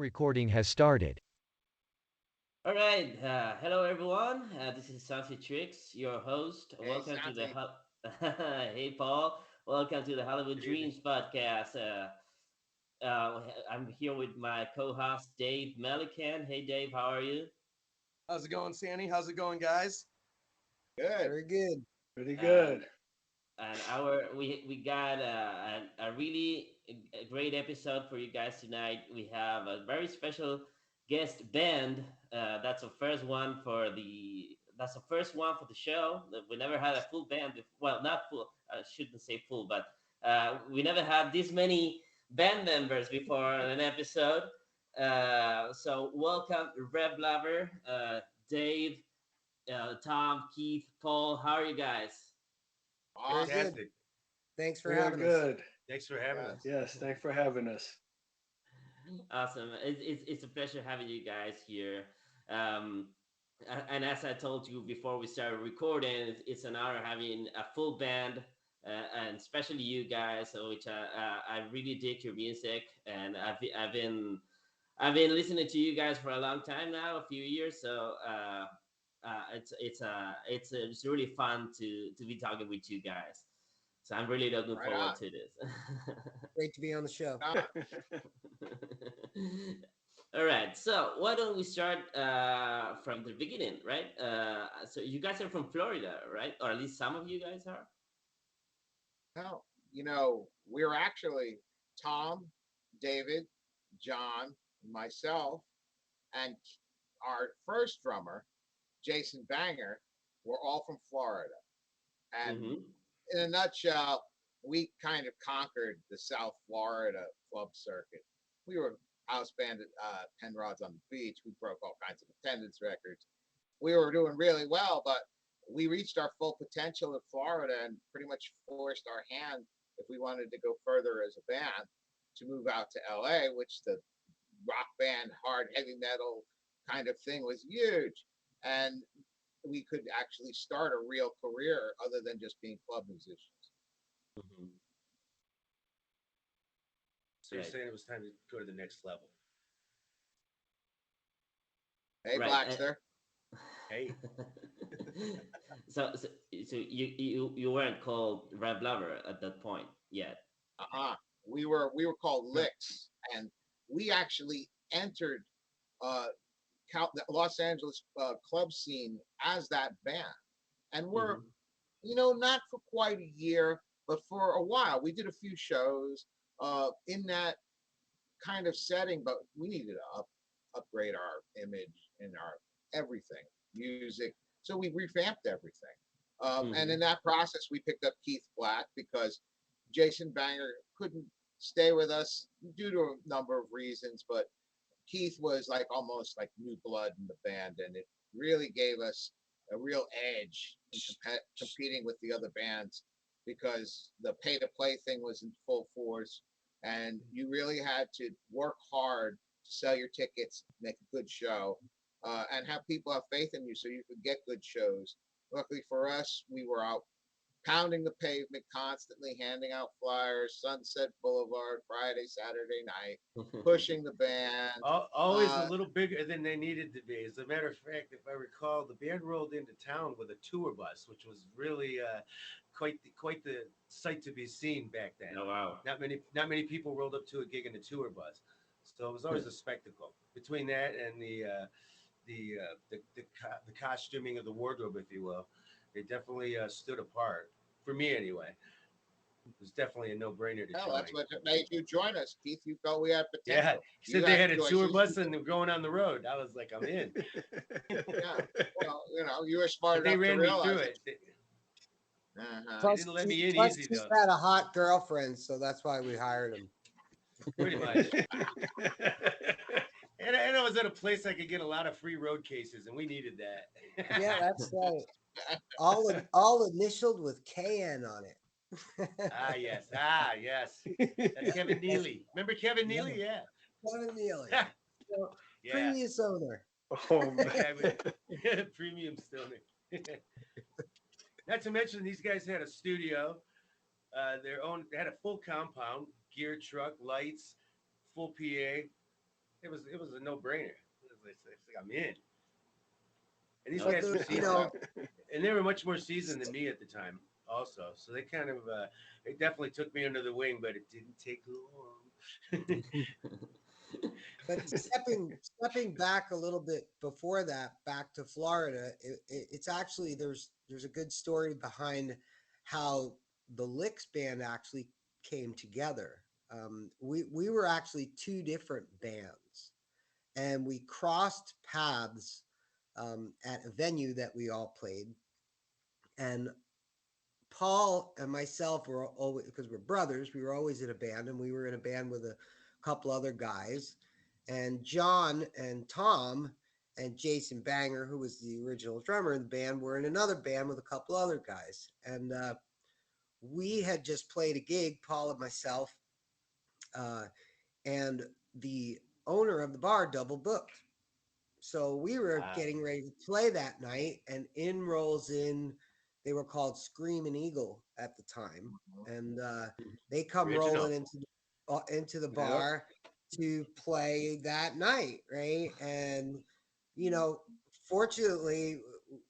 recording has started. All right. Hello, everyone. This is Santi Tricks, your host. Hey, Welcome to the Santi. Hey, Paul. Welcome to the Hollywood Good evening. Dreams podcast. I'm here with my co-host Dave Melican. Hey, Dave. How are you? How's it going, Sandy? How's it going, guys? Good. Very good. Pretty And good. and we got a really great episode for you guys tonight. We have a very special guest band. That's the first one for the show. We never had a full band. Well, not full. I shouldn't say full, but we never had this many band members before an episode. So welcome, Rev Lover, Dave, Tom, Keith, Paul. How are you guys? Very Awesome. good. Fantastic. Thanks for We are having us. good. Thanks for having Yes. us. Yes, thanks for having us. Awesome. It's a pleasure having you guys here. Um, and as I told you before we started recording, it's an honor having a full band, and especially you guys, which I really dig your music, and I've been listening to you guys for a long time now, a few years. So it's really fun to be talking with you guys. So I'm really looking Right forward on. to this. Great to be on the show. Ah, All right, so why don't we start from the beginning, right? So you guys are from Florida, right? Or at least some of you guys are. no, we're actually Tom, David, John, myself, and our first drummer, Jason Banger, we're all from Florida. And Mm-hmm. in a nutshell, we kind of conquered the South Florida club circuit. We were house band at Penrod's on the beach. We broke all kinds of attendance records. We were doing really well, but we reached our full potential in Florida and pretty much forced our hand if we wanted to go further as a band to move out to LA, which the rock band, hard heavy metal kind of thing was huge. And we could actually start a real career other than just being club musicians. Mm-hmm. So you're Right. saying it was time to go to the next level. Hey, Right. Blackster. Hey, So you weren't called Rev Lover at that point yet. Uh-huh. We were called Licks, and we actually entered uh, the Los Angeles club scene as that band, and we're Mm-hmm. not for quite a year, but for a while. We did a few shows in that kind of setting, but we needed to upgrade our image and our everything, music. So we revamped everything. And Mm-hmm. in that process, we picked up Keith Black because Jason Banger couldn't stay with us due to a number of reasons, but Keith was like almost like new blood in the band, and it really gave us a real edge in competing with the other bands because the pay to play thing was in full force, and you really had to work hard to sell your tickets, make a good show, and have people have faith in you so you could get good shows. Luckily for us, we were out pounding the pavement constantly, handing out flyers, Sunset Boulevard, Friday, Saturday night, pushing the band. always a Uh, little bigger than they needed to be. As a matter of fact, if I recall, the band rolled into town with a tour bus, which was really quite the sight to be seen back then. Oh wow. Not many people rolled up to a gig in a tour bus, so it was always a spectacle. Between that and the costuming of the wardrobe, if you will, they definitely stood apart for me anyway. It was definitely a no-brainer to Hell, join. that's what made you join us, Keith. You felt we had Yeah, potential. he said You they had had a tour choices. bus and they're going on the road. I was like, I'm in. Yeah. Well, you were smart But they enough to ran me through realize it. it. They Uh-huh. didn't let me in Plus easy just though. had a hot girlfriend, so that's why we hired him. Pretty much. And I was at a place I could get a lot of free road cases, and we needed that. Yeah, that's right. All initialed with KN on it. Yes. That's Kevin Neely. Remember Kevin Neely? Yeah. Kevin Neely, so, Yeah. previous owner. Oh, man. Premium still. Not to mention these guys had a studio, their own. They had a full compound, gear truck, lights, full PA, it was a no-brainer. It's like I'm in. And these But guys That's were the, you good. seasoned, know, and they were much more seasoned than me at the time, also. So they kind of, it definitely took me under the wing, but it didn't take long. but stepping back a little bit before that, back to Florida, it's actually there's a good story behind how the Licks band actually came together. We were actually two different bands, and we crossed paths at a venue that we all played, and Paul and myself were always, because we're brothers, we were always in a band, and we were in a band with a couple other guys. And John and Tom and Jason Banger, who was the original drummer in the band, were in another band with a couple other guys. And we had just played a gig, Paul and myself, uh, and the owner of the bar double booked. So we were Wow. getting ready to play that night, and in rolls in, they were called Screaming Eagle at the time, and they come Original. rolling into the Yep. bar to play that night, right? And you know, fortunately,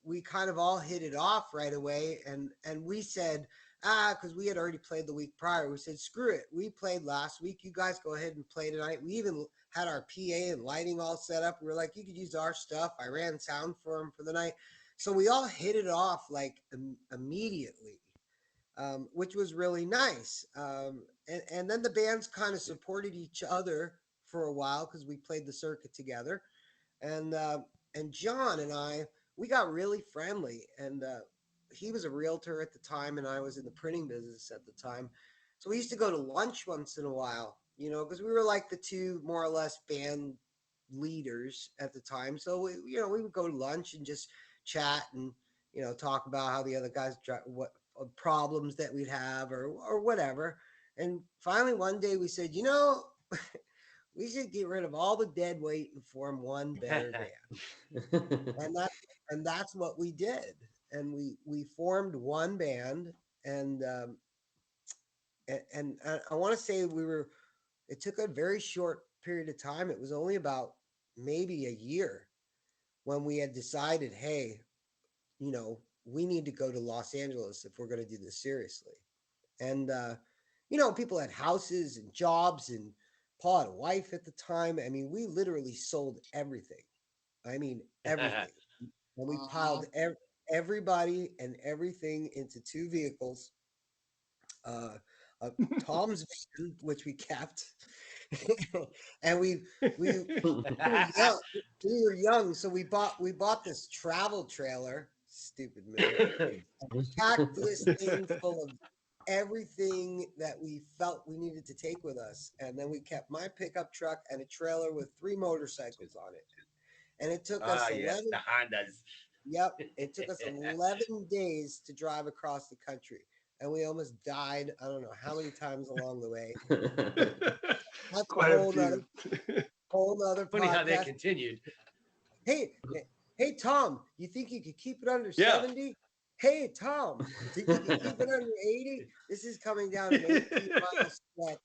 we kind of all hit it off right away, and we said, because we had already played the week prior, we said, screw it, we played last week, you guys go ahead and play tonight. We even had our PA and lighting all set up. We were like, you could use our stuff. I ran sound for them for the night. So we all hit it off like immediately, which was really nice. And then the bands kind of supported each other for a while because we played the circuit together. And and John and I, we got really friendly. And he was a realtor at the time, and I was in the printing business at the time. So we used to go to lunch once in a while, because we were like the two more or less band leaders at the time. So we would go to lunch and just chat and talk about how the other guys what problems that we'd have or whatever. And finally one day we said, we should get rid of all the dead weight and form one better band. And that's what we did. And we formed one band, and I want to say it took a very short period of time. It was only about maybe a year when we had decided, hey, we need to go to Los Angeles if we're going to do this seriously. And people had houses and jobs, and Paul had a wife at the time. I mean, we literally sold everything. I mean, everything. And we Uh-huh. piled everybody and everything into two vehicles. Uh, Tom's van, which we kept, and we were young. We were young, so we bought this travel trailer. Stupid move. Packed this thing full of everything that we felt we needed to take with us, and then we kept my pickup truck and a trailer with 3 motorcycles on it. And it took us Ah, yes, 11. the Hondas. Yep, it took us 11 days to drive across the country, and we almost died. I don't know how many times along the way. That's a Quite a whole nother Funny how that podcast. continued. Hey, hey, Tom, you think you could keep it under Yeah. 70? Hey, Tom, you think you could keep it under 80? This is coming down an 18-mile stretch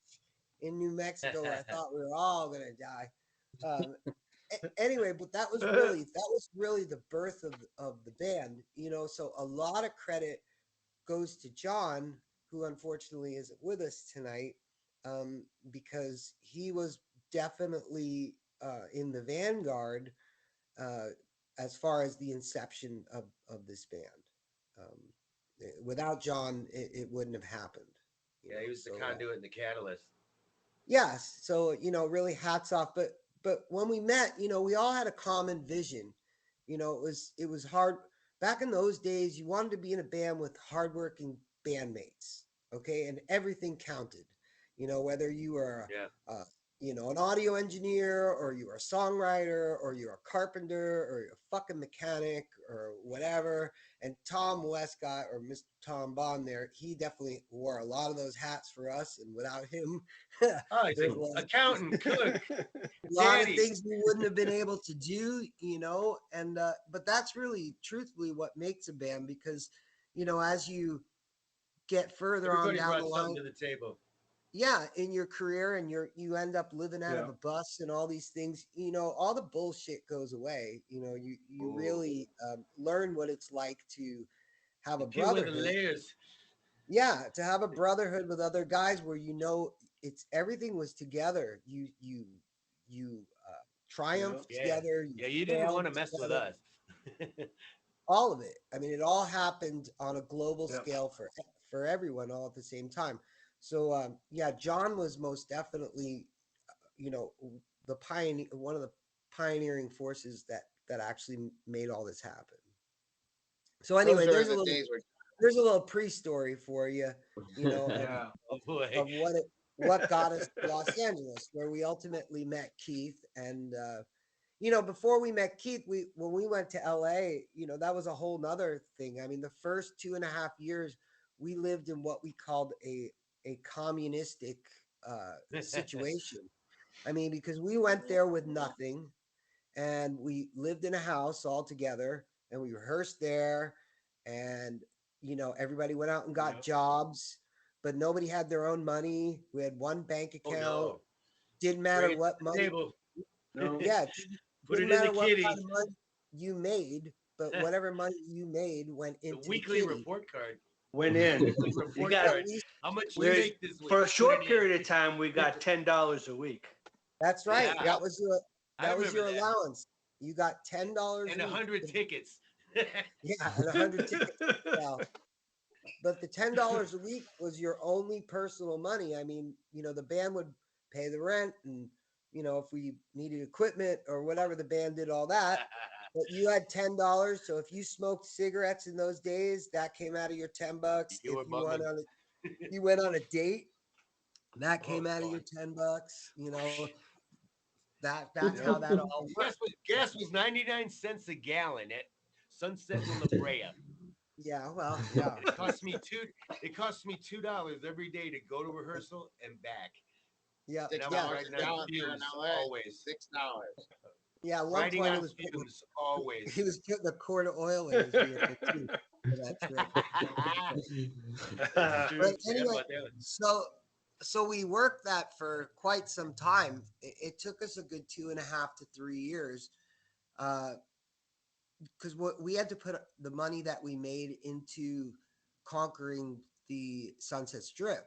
in New Mexico where I thought we were all gonna die. Um, anyway, but that was really the birth of the band. So a lot of credit goes to John, who unfortunately isn't with us tonight, because he was definitely in the vanguard uh, as far as the inception of this band. Without John, it wouldn't have happened. Yeah, he was the So conduit and the catalyst. yes, so really hats off. But when we met, we all had a common vision. It was hard back in those days. You wanted to be in a band with hardworking bandmates, okay, and everything counted. Whether you were Yeah. an audio engineer, or you were a songwriter, or you're a carpenter, or you're a fucking mechanic, or whatever. And Tom Westcott, or Mr. Tom Bond there, he definitely wore a lot of those hats for us. And without him, Oh, he's there an was accountant, cook, a lot of daddy. things we wouldn't have been able to do, and but that's really truthfully what makes a band, because as you get further on Everybody down the brought something line, to the table. yeah, in your career, and you end up living out Yeah. of a bus and all these things, all the bullshit goes away. You Oh, really learn what it's like to have you a peel away the brotherhood. layers. Yeah, to have a brotherhood with other guys where it's everything was together. You Yeah. triumphed Yeah, together, you yeah. You didn't want failed to mess with together, us. all of it. I mean, it all happened on a global Yeah. scale for everyone all at the same time. So yeah, John was most definitely, you know, the pioneer, one of the pioneering forces that actually made all this happen. So Those anyway, are the days where there's a little pre-story for you, you know, Yeah. Oh boy. of what got us to Los Angeles, where we ultimately met Keith. And before we met Keith, when we went to LA, that was a whole nother thing. I mean, the first 2.5 years, we lived in what we called a communistic situation. I mean, because we went there with nothing, and we lived in a house all together, and we rehearsed there, and everybody went out and got Yep. jobs, but nobody had their own money. We had one bank Oh account. no. Didn't matter Right at what the money. table. No. Yeah, Put didn't it in the matter what kind kitty. of money you made, but whatever money you made went The into the weekly kitty. report card. Went in. Weekly You report got At card. least, How much at you we're least make this for week? a Put it short in. period of time we got $10 a week. that's right. Yeah, I That was your remember that. allowance. You got $10 And a a week. hundred tickets. Yeah, and 100 tickets. Well, but the $10 a week was your only personal money. I mean, the band would pay the rent, and if we needed equipment or whatever, the band did all that. But you had $10. So if you smoked cigarettes in those days, that came out of your $10. You If were bumming. you went on a date, that Oh came out of your boy. $10. That's Yep. how that all worked. Gas was 99 cents a gallon at Sunset and La Brea. Yeah, well, yeah. And it cost me $2 every day to go to rehearsal and back. Yeah, And six I was yeah, dollars riding a on gallon here in fumes LA. always. $6. yeah. At one Riding point, on fumes he always. was putting a quart of oil in his vehicle too for that trip. That's But true. Forgot anyway, about that one. so we worked that for quite some time. It took us a good 2.5 to 3 years, because what we had to put the money that we made into conquering the Sunset Strip,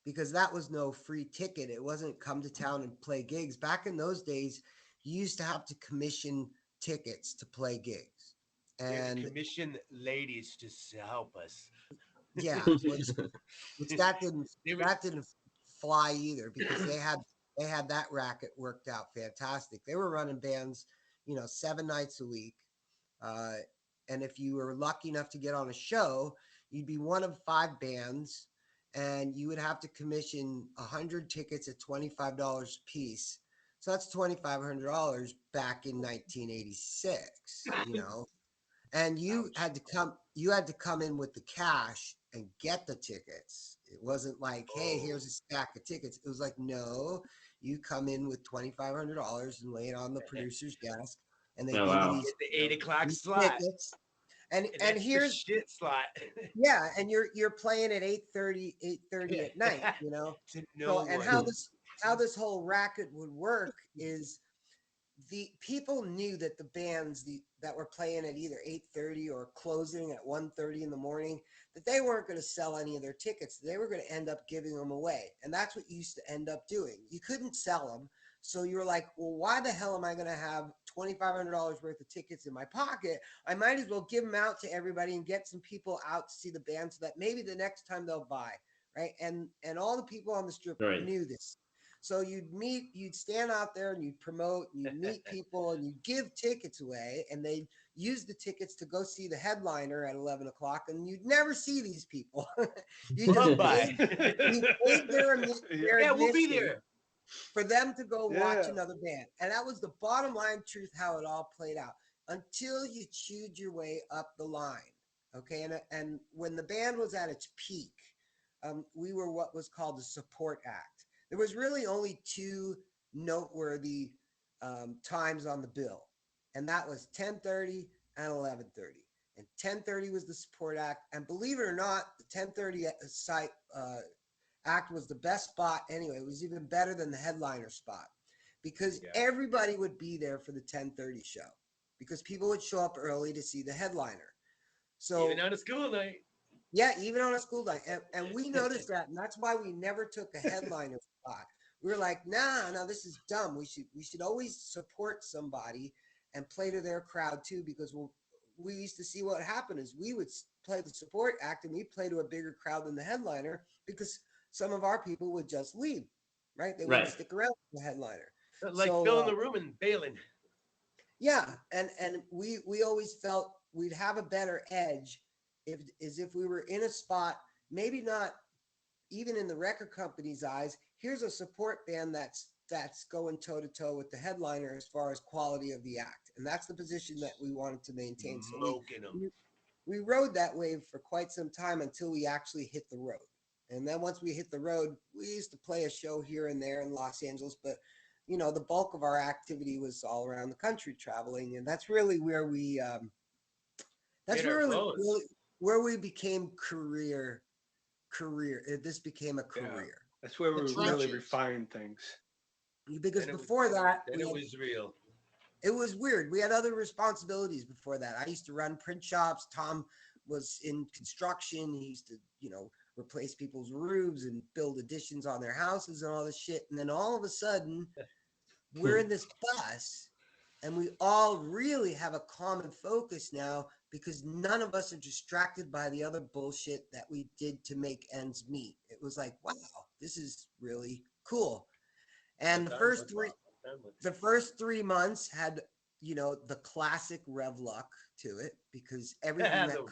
because that was no free ticket. It wasn't come to town and play gigs. Back in those days, you used to have to commission tickets to play gigs, We had to and commission ladies to help us. yeah, which They would, that didn't fly either, because they had that racket worked out fantastic. They were running bands, 7 nights a week, uh, and if you were lucky enough to get on a show, you'd be one of 5 bands, and you would have to commission 100 tickets at $25 a piece. So that's $2,500 back in 1986. And ouch. you had to come in with the cash and get the tickets. It wasn't like, hey, Oh, here's a stack of tickets. It was like, no, you come in with $2,500 and lay it on the producer's desk, and they Oh give you wow. these get the 8 o'clock these slot. tickets. And And and that's the here's shit slot. yeah, and you're playing at 8:30 at night, To no So, and one. how this whole racket would work is, the people knew that the bands that were playing at either 8:30 or closing at 1:30 in the morning, that they weren't going to sell any of their tickets. They were going to end up giving them away. And that's what you used to end up doing. You couldn't sell them. So you were like, well, why the hell am I going to have $2,500 worth of tickets in my pocket? I might as well give them out to everybody and get some people out to see the band, so that maybe the next time they'll buy. Right. And all the people on the strip Right. knew this. So you'd stand out there and you'd promote, and you'd meet people, and you'd give tickets away, and they'd use the tickets to go see the headliner at 11 o'clock, and you'd never see these people. you just Run by. paid their Yeah, we'll be admission there. for them to go watch Yeah. another band. And that was the bottom line truth, how it all played out, until you chewed your way up the line. Okay. And when the band was at its peak, we were what was called a support act. There was really only two noteworthy times on the bill, and that was 10:30 and 11:30. And 10:30 was the support act. And believe it or not, the 10:30 site act was the best spot anyway. It was even better than the headliner spot because Yeah. everybody would be there for the 10:30 show because people would show up early to see the headliner. So Even on a school night. yeah, even on a school night. And we noticed that, and that's why we never took a headliner spot. We were like, nah, no, this is dumb. We should always support somebody and play to their crowd too, because we used to see what happened is we would play the support act and we play to a bigger crowd than the headliner because some of our people would just leave, right? They wouldn't Right. stick around for the headliner. Like So, filling the room and bailing. yeah, and we always felt we'd have a better edge if we were in a spot, maybe not even in the record company's eyes. Here's a support band that's going toe to toe with the headliner as far as quality of the act, and that's the position that we wanted to maintain. So Smoking them. we rode that wave for quite some time until we actually hit the road. And then once we hit the road, we used to play a show here and there in Los Angeles, but the bulk of our activity was all around the country traveling, and that's really where we where we became career. This became a career. That's where The we really trenches. refined things. Because Then it- before that, Then it was real. it was weird. We had other responsibilities before that. I used to run print shops. Tom was in construction. He used to, replace people's roofs and build additions on their houses and all this shit. And then all of a sudden, we're in this bus and we all really have a common focus now because none of us are distracted by the other bullshit that we did to make ends meet. It was like, wow, this is really cool. And the first 3 months had, the classic Rev luck to it because everything that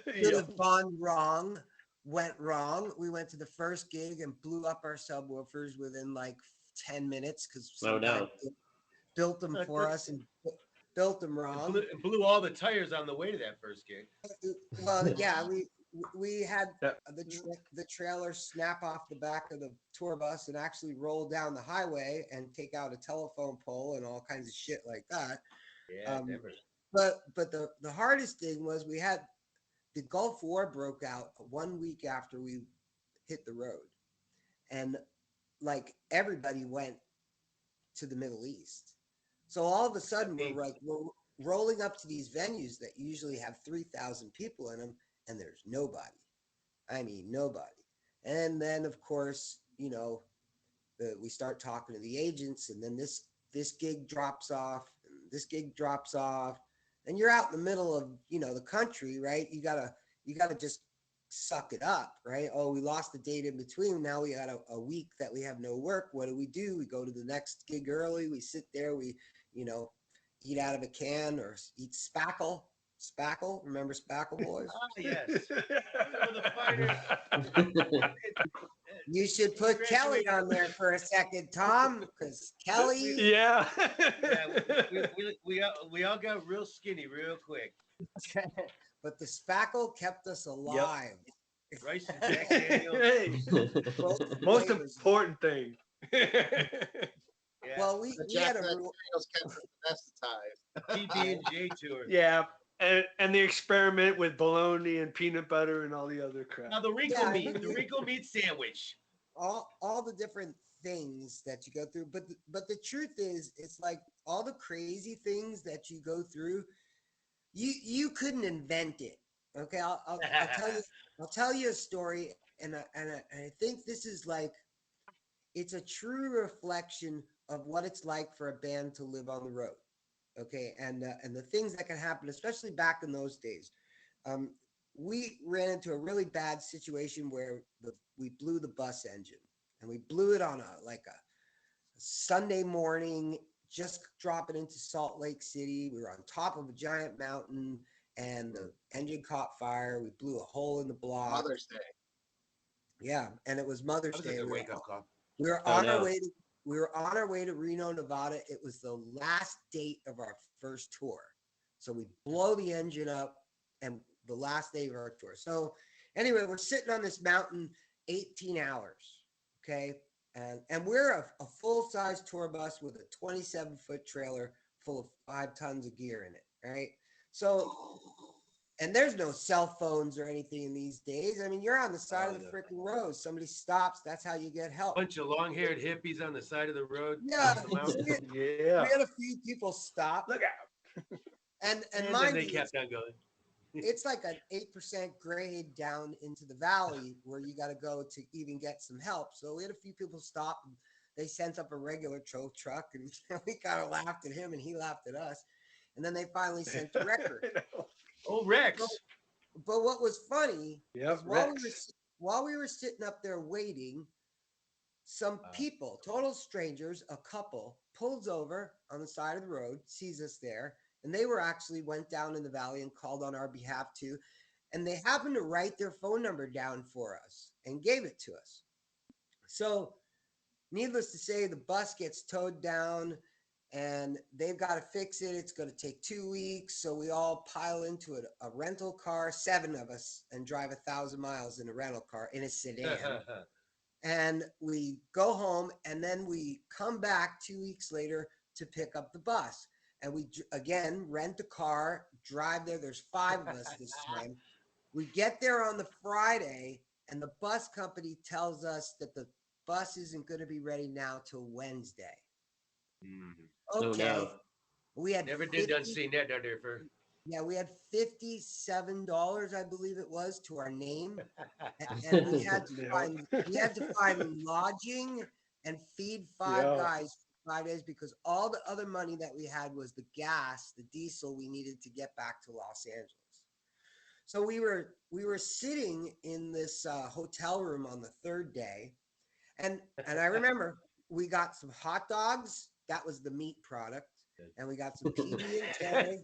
could have gone wrong went wrong. We went to the first gig and blew up our subwoofers within like 10 minutes because some guy built them for us and built them wrong. It blew all the tires on the way to that first gig. Well, yeah, we had the trailer snap off the back of the tour bus and actually roll down the highway and take out a telephone pole and all kinds of shit like that. Yeah, never. But the hardest thing was we had the Gulf War broke out 1 week after we hit the road, and like everybody went to the Middle East. So all of a sudden we're rolling up to these venues that usually have 3,000 people in them, and there's nobody. I mean, nobody. And then of course, we start talking to the agents, and then this gig drops off, and this gig drops off, and you're out in the middle of the country, right? You gotta just suck it up, right? Oh, we lost the date in between. Now we got a week that we have no work. What do? We go to the next gig early. We sit there. We eat out of a can or eat spackle. Spackle, remember Spackle Boys? Ah, yes. The fighters. You should put Kelly on there for a second, Tom, because Kelly. Yeah. We all got real skinny real quick. But the spackle kept us alive. Rice and Jack Daniels. Hey, most important thing. Yeah. Well, we Jack had a rule. Daniels kept us anesthetized. PB&J tour. Yeah, and the experiment with bologna and peanut butter and all the other crap. Now the wrinkle meat sandwich. All the different things that you go through, but the truth is, it's like all the crazy things that you go through, you couldn't invent it. Okay, I'll tell you a story, and I think this is like, it's a true reflection of what it's like for a band to live on the road. Okay, and the things that can happen, especially back in those days. We ran into a really bad situation where we blew the bus engine, and we blew it on a Sunday morning, just dropping into Salt Lake City. We were on top of a giant mountain, and the engine caught fire. We blew a hole in the block. Mother's Day. Yeah, and it was Mother's Day. Wake up call. We were on our way to Reno, Nevada. It was the last date of our first tour. So we blow the engine up, and the last day of our tour. So anyway, we're sitting on this mountain 18 hours. Okay. And we're a full-size tour bus with a 27-foot trailer full of 5 tons of gear in it. Right. So And there's no cell phones or anything in these days. I mean, you're on the side of the No. freaking road. Somebody stops. That's how you get help. Bunch of long-haired hippies on the side of the road. Yeah, Help them out. we had a few people stop, Look out. and And then mind they you, kept on going. it's like an 8% grade down into the valley where you got to go to even get some help. So we had a few people stop. And they sent up a regular tow truck, and we kind of laughed at him, and he laughed at us. And then they finally sent the wrecker. Oh, Rex. But what was funny Yep, is Rex. while we were sitting up there waiting, some people, total strangers, a couple, pulls over on the side of the road, sees us there, and they were actually went down in the valley and called on our behalf too. And they happened to write their phone number down for us and gave it to us. So, needless to say, the bus gets towed down and they've got to fix it. It's going to take 2 weeks. So we all pile into a rental car, 7 of us, and drive 1,000 miles in a rental car in a sedan. And we go home, and then we come back 2 weeks later to pick up the bus. And we again rent a car, drive there. There's 5 of us this time. We get there on the Friday, and the bus company tells us that the bus isn't going to be ready now till Wednesday. Oh Okay. no. We had Never did done seen that down there for. Yeah, we had $57, I believe it was, to our name, and we had to find lodging and feed 5 guys for 5 days because all the other money that we had was the gas, the diesel we needed to get back to Los Angeles. So we were sitting in this hotel room on the 3rd day, and I remember we got some hot dogs. That was the meat product, and we got some PB and K.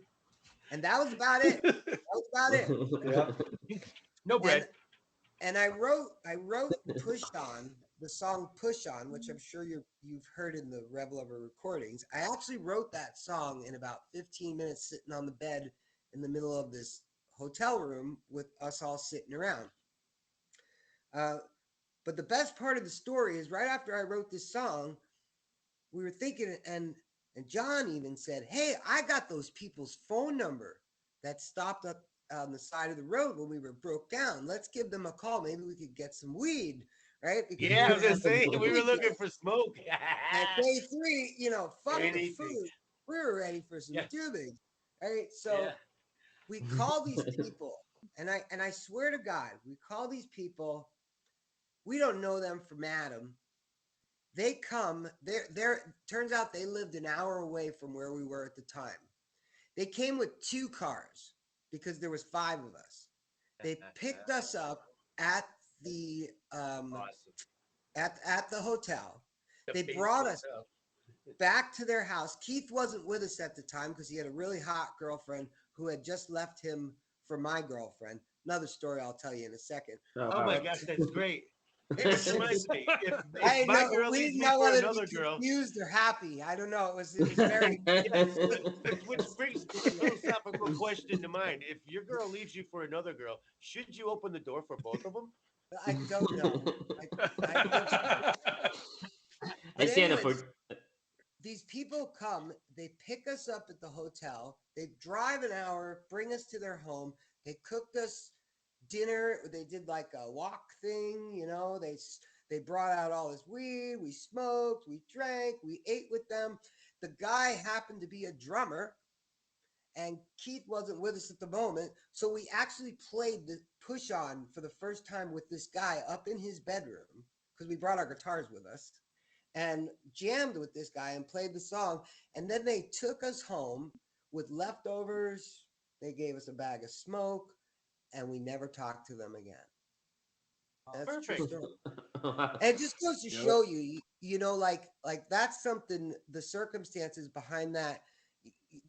And that was about it. Yeah. No bread. And I wrote Push On, the song Push On, which I'm sure you've heard in the Rev Lover recordings. I actually wrote that song in about 15 minutes sitting on the bed in the middle of this hotel room with us all sitting around. But the best part of the story is right after I wrote this song, we were thinking, and John even said, "Hey, I got those people's phone number that stopped up on the side of the road when we were broke down. Let's give them a call. Maybe we could get some weed, right?" Because I was gonna say we were looking for smoke. at day 3, fuck Anything. the food. We were ready for some tubing, right? So Yeah. we call these people, and I swear to God, we call these people. We don't know them from Adam. They come, they're turns out they lived an hour away from where we were at the time. They came with 2 cars because there was 5 of us. They picked us up at the Awesome. at the hotel. They brought us back to their house. Keith wasn't with us at the time because he had a really hot girlfriend who had just left him for my girlfriend. Another story I'll tell you in a second. Oh my gosh, that's great. It reminds me, if my girl We leaves didn't me know for whether to another be girl, confused or happy. I don't know. It was very. which brings a philosophical question to mind. If your girl leaves you for another girl, should you open the door for both of them? I don't know. I stand up for. Anyways, these people come, they pick us up at the hotel, they drive an hour, bring us to their home, they cooked us dinner, they did like a walk thing, they brought out all this weed, we smoked, we drank, we ate with them. The guy happened to be a drummer, and Keith wasn't with us at the moment, so we actually played the Push On for the first time with this guy up in his bedroom because we brought our guitars with us and jammed with this guy and played the song. And then they took us home with leftovers. They gave us a bag of smoke, and we never talked to them again. That's Perfect. And it just goes to show you, like that's something. The circumstances behind that.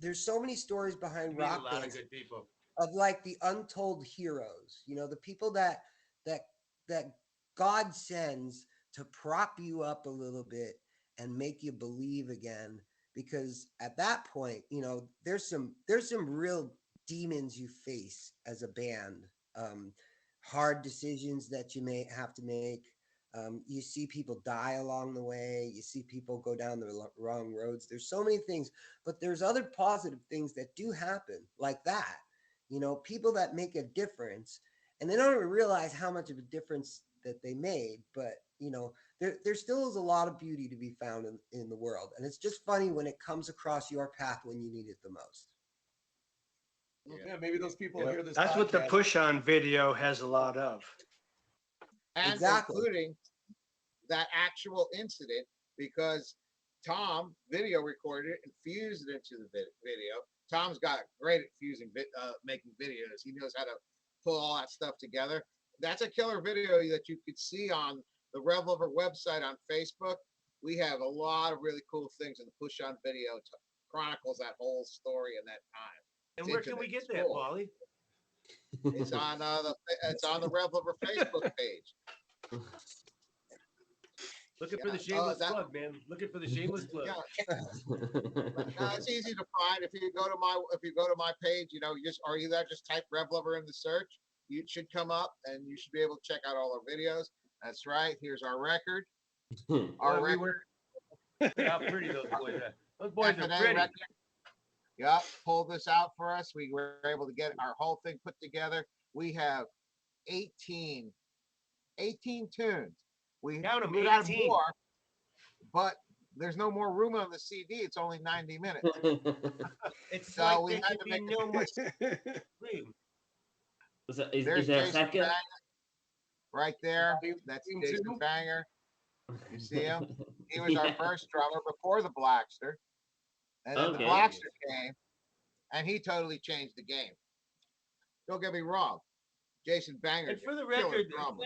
There's so many stories behind rock a lot bands of good people. of like the untold heroes. The people that God sends to prop you up a little bit and make you believe again. Because at that point, there's some real demons you face as a band. Hard decisions that you may have to make. You see people die along the way. You see people go down the wrong roads. There's so many things, but there's other positive things that do happen like that. people that make a difference, and they don't even realize how much of a difference that they made. But there still is a lot of beauty to be found in the world, and it's just funny when it comes across your path when you need it the most. Yeah, maybe those people hear this. That's what the podcast. push on video has a lot of. And Exactly. including that actual incident, because Tom video recorded it and fused it into the video. Tom's got great at making videos. He knows how to pull all that stuff together. That's a killer video that you could see on the Rev Lover website on Facebook. We have a lot of really cool things in the push on video chronicles that whole story and that time. And where can we get that, Paulie? It's on the Rev Lover Facebook page. Looking for the shameless plug, man. Looking for the shameless plug. Yeah. It's easy to find if you go to my page. You just type Rev Lover in the search. You should come up, and you should be able to check out all our videos. That's right. Here's our record. Our record. Look how pretty those boys are. Those boys are pretty. Record. Yep, pulled this out for us. We were able to get our whole thing put together. We have 18 tunes. We Count them, had 18. more, but there's no more room on the CD. It's only 90 minutes. It's So like we there had could to be make no more room. Is There's there a Jason second? Banger right there. That's Team Jason two? Banger. You see him? He was our first drummer before the Blackster. And then the Okay. Blackster came, and he totally changed the game. Don't get me wrong. Jason Banger. And for the killer record, drummer.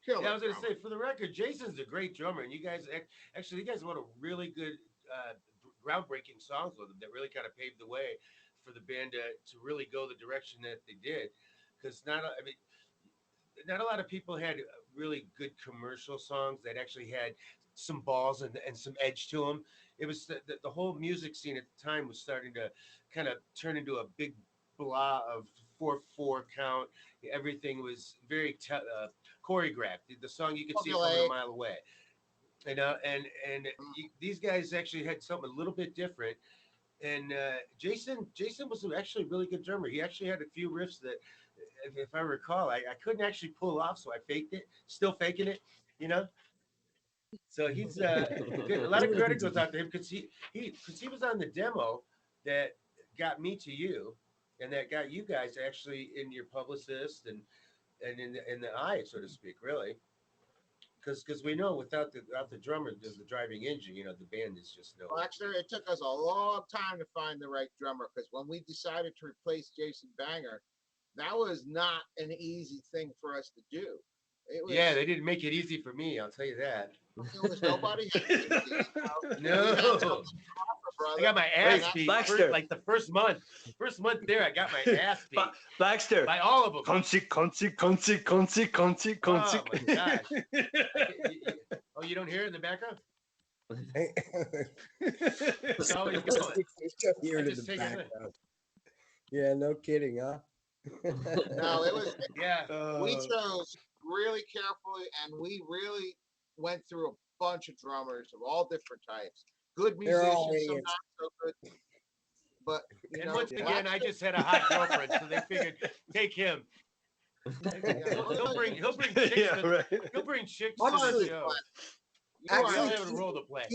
yeah, I was going to Drummer. say, for the record, Jason's a great drummer, and you guys actually, you guys wrote a really good, groundbreaking songs with him that really kind of paved the way for the band to really go the direction that they did. Because not a lot of people had really good commercial songs that actually had some balls and some edge to them. It was the whole music scene at the time was starting to kind of turn into a big blah of 4/4 count. Everything was very choreographed. The song you could see it from a mile away. These guys actually had something a little bit different. And Jason was actually a really good drummer. He actually had a few riffs that, if I recall, I couldn't actually pull off, so I faked it. Still faking it, So he's a lot of credit goes out to him because he was on the demo that got me to you, and that got you guys actually in your publicist and in the eye, so to speak, really. Because we know without the drummer, there's the driving engine. The band is just no. Well, actually, it took us a long time to find the right drummer because when we decided to replace Jason Banger, that was not an easy thing for us to do. Yeah, they didn't make it easy for me. I'll tell you that. There was nobody. No. I got my ass beat. Baxter. Like the first month there, I got my ass beat. Baxter. By all of them. Concy. Oh my gosh. Oh, you don't hear it in the background? It's always going. Hear it in the background. Yeah, no kidding, huh? No, it was. Yeah. We chose really carefully, and we really went through a bunch of drummers of all different types. Good musicians, some not so good. But once again, I just had a hot girlfriend, so they figured take him. He'll bring chicks. Yeah, right. He'll bring chicks to Honestly, the show. Actually, He'll have a role to play.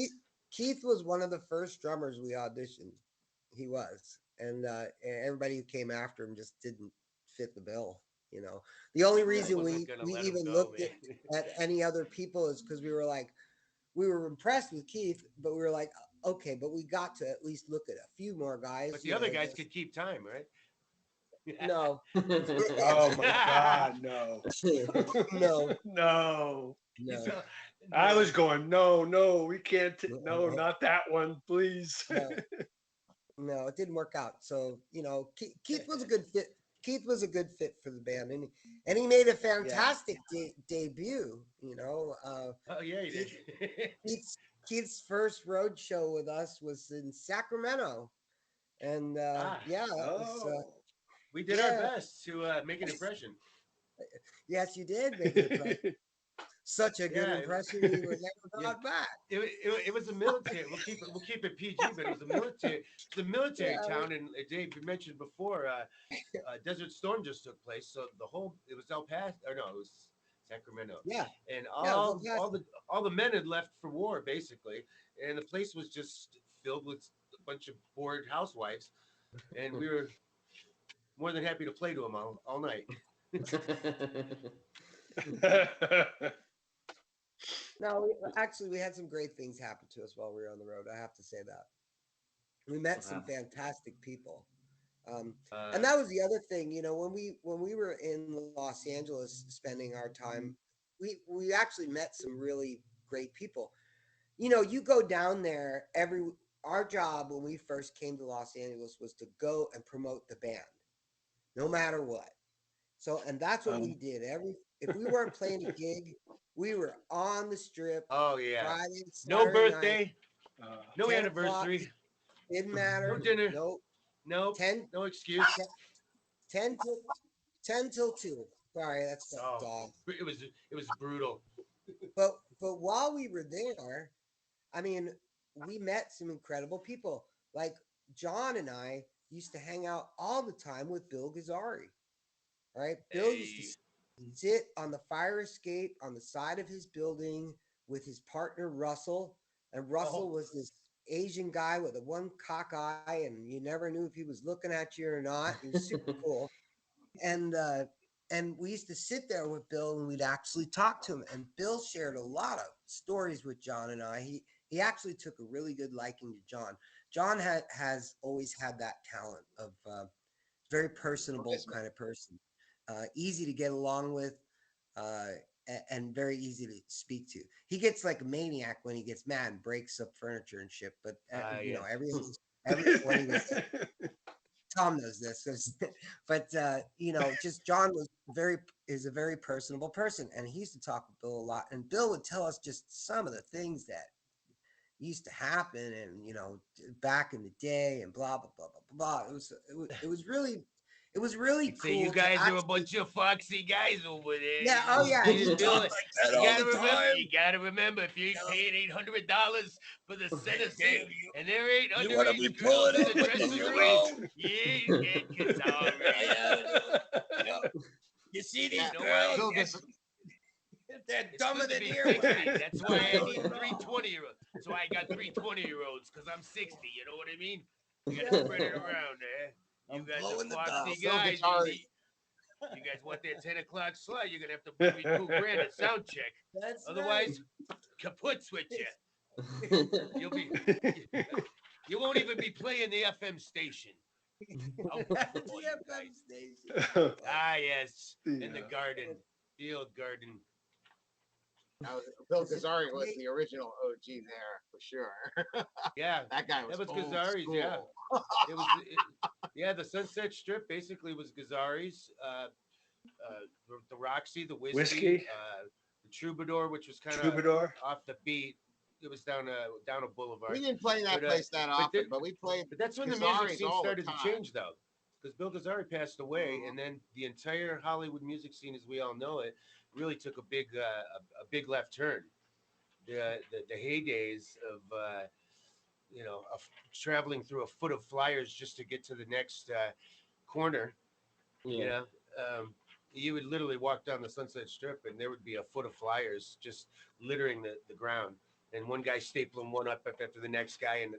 Keith was one of the first drummers we auditioned. He was, and everybody who came after him just didn't fit the bill. The only reason we even looked at any other people is because we were impressed with Keith, but we were like, okay, but we got to at least look at a few more guys. But the other guys could keep time, right? No. Oh my God, no. No. No. I was going, no, we can't. No, not that one, please. No, it didn't work out. So, Keith was a good fit. Keith was a good fit for the band, and he made a fantastic debut. Oh yeah, he did. Keith's first road show with us was in Sacramento, and we did our best to make an impression. Yes, you did make an impression. such a good Yeah, impression, we were never yeah. brought back. It was a military. We'll keep it PG, but it was a military. It's a military Yeah. town, and Dave, you mentioned before, Desert Storm just took place. So it was El Paso, or no, it was Sacramento, Yeah, and yeah, it was all the men had left for war basically, and the place was just filled with a bunch of bored housewives, and we were more than happy to play to them all night. No, actually, we had some great things happen to us while we were on the road. I have to say that we met some Wow. fantastic people, Uh, and that was the other thing. When we were in Los Angeles spending our time, we actually met some really great people. You go down there every. Our job when we first came to Los Angeles was to go and promote the band, no matter what. So, and that's what we did. If we weren't playing a gig, we were on the strip oh yeah, Friday, no Saturday night, birthday, no 10 o'clock. anniversary, Didn't no matter. dinner, No, nope, 10, no excuse. 10 till 10 till 2. Sorry, that's the Oh, dog. it was brutal. But while we were there, I mean, we met some incredible people. Like John and I used to hang out all the time with Bill Gazzari. Right? Bill used to Hey, sit on the fire escape on the side of his building with his partner Russell. And Russell oh, was this Asian guy with a one cock eye, and you never knew if he was looking at you or not. He was super cool. And we used to sit there with Bill and we'd actually talk to him. And Bill shared a lot of stories with John and I. He actually took a really good liking to John. John has always had that talent of very personable kind of person, easy to get along with, and very easy to speak to. He gets like a maniac when he gets mad and breaks up furniture and shit. But yes. every when he was Tom knows this, but just John is a very personable person, and he used to talk with Bill a lot. And Bill would tell us just some of the things that used to happen, and back in the day, and blah blah blah blah blah. It was really He'd say, "You cool to guys are a actually. bunch of foxy guys over there." Yeah, oh yeah, You he just talked do it. like that You all gotta the remember. time. You gotta remember. If you ain't paying $800 for the center seat, and there ain't You want to be underage girls pulling in it the with the dressing room, euro? you ain't getting Yep. You see these Yeah, girls? Bill Gas- They're It's dumber good to than be earwax. 60. That's why I No, need no. 320-year-olds. That's why I got 320-year-olds, because I'm 60. You know what I mean? You gotta spread it around there. You I'm guys blowing the are foxy dust. guys. You guys want that 10 o'clock slot, you're gonna have to bring me $2,000 at sound check. That's Otherwise, kaputs with you. You won't even be playing the FM station. I'll That's pull the you FM guys. station. Ah, yes, in the Yeah. garden, the old garden. Bill Gazzari was the original OG there for sure. Yeah, That guy was that was old Gazzari's. school. Yeah, it was. Yeah, the Sunset Strip basically was Gazzari's. The Roxy, the Whiskey. the Troubadour, which was kind of Troubadour. off the beat. It was down a boulevard. We didn't play that But, place that often, the- but we played But that's when the music Gazzari's scene all the started to time. change, though, because Bill Gazzari passed away, and then the entire Hollywood music scene, as we all know it, really took a big left turn. The heydays of traveling through a foot of flyers just to get to the next corner. You Yeah. know, you would literally walk down the Sunset Strip, and there would be a foot of flyers just littering the ground, and one guy stapling one up after the next guy, and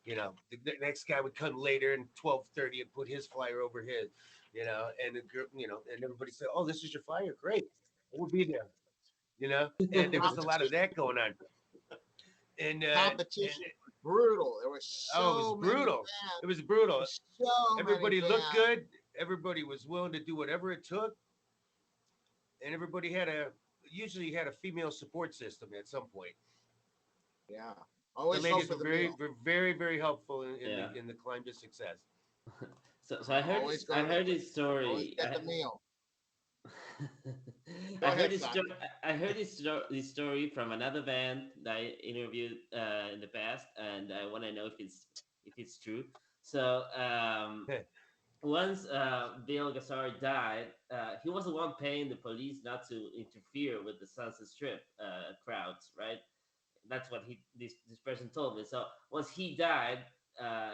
the next guy would come later and 12:30 and put his flyer over his, and the group, and everybody said, "Oh, this is your flyer, great, we'll be there," and there was a lot of that going on, and Competition was brutal. There was oh, it so was many brutal. bands. It was brutal. So Everybody many looked bands. good. Everybody was willing to do whatever it took, and everybody usually had a female support system at some point. Yeah. The Always hope ladies for were the very, meal. very, very helpful Yeah. in the climb to success. So I heard Always go I to heard the, this always story. get the meal. Go I heard ahead, this son. story. I heard this story from another band that I interviewed in the past, and I want to know if it's true. So once Bill Gazzara died, he was the one paying the police not to interfere with the Sunset Strip crowds, right? That's what this person told me. So once he died,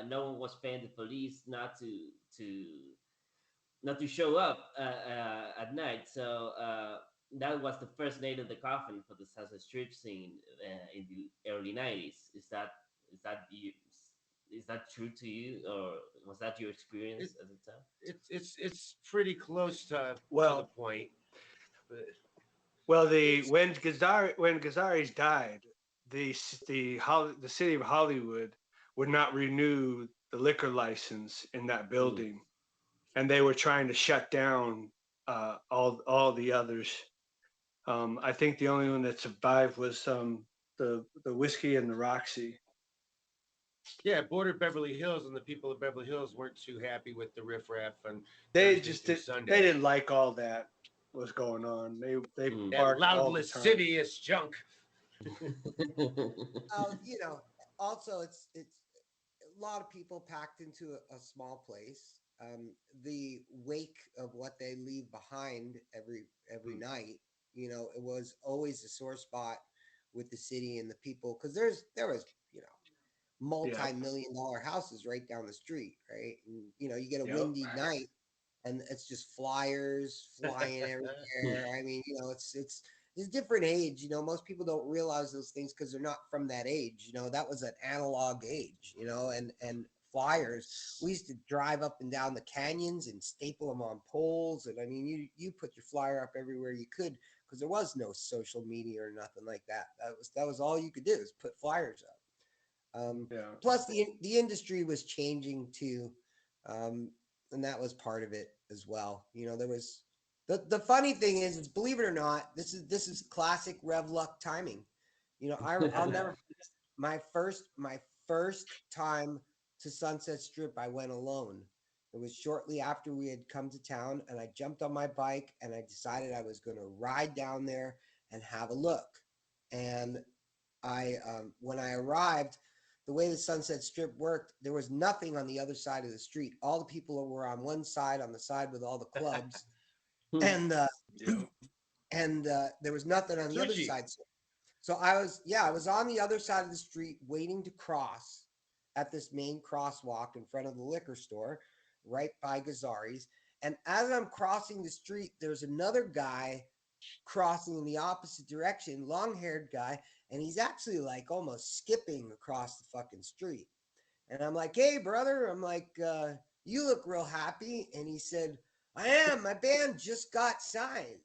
no one was paying the police to not to show up at night. So that was the first nail in the coffin for the Sunset Strip scene in the early '90s. Is that you? Is that true to you, or was that your experience at the time? It's pretty close to Well, the point. But well, when Gazzari's died, the city of Hollywood would not renew the liquor license in that building, and they were trying to shut down all the others. I think the only one that survived was the Whiskey and the Roxy. yeah, bordered Beverly Hills, and the people of Beverly Hills weren't too happy with the riffraff on They Thursday just through did, Sunday. they didn't like all that was going on. They That barked all the loudless, time. cityous junk. You know, also it's a lot of people packed into a small place. The wake of what they leave behind every night, you know, it was always a sore spot with the city and the people, because there was, you know, multi-million-dollar houses right down the street, right? And you know, you get a Yep. windy night and it's just flyers flying everywhere. I mean, you know, it's a different age. You know, most people don't realize those things because they're not from that age. You know, that was an analog age. You know, and flyers. We used to drive up and down the canyons and staple them on poles. And I mean, you put your flyer up everywhere you could because there was no social media or nothing like that. That was all you could do is put flyers up. Plus, the industry was changing too, and that was part of it as well. You know, there was the funny thing is believe it or not, this is classic Rev Luck timing. You know, I'll never forget my first time to Sunset Strip. I went alone. It was shortly after we had come to town, and I jumped on my bike and I decided I was going to ride down there and have a look. And when I arrived, the way the Sunset Strip worked, there was nothing on the other side of the street. All the people were on one side, on the side with all the clubs, and there was nothing on the other side. So I was on the other side of the street waiting to cross at this main crosswalk in front of the liquor store, right by Gazzari's. And as I'm crossing the street, there's another guy crossing in the opposite direction, long-haired guy, and he's actually like almost skipping across the fucking street. And I'm like, "Hey, brother," I'm like, "You look real happy." And he said, "I am. My band just got signed."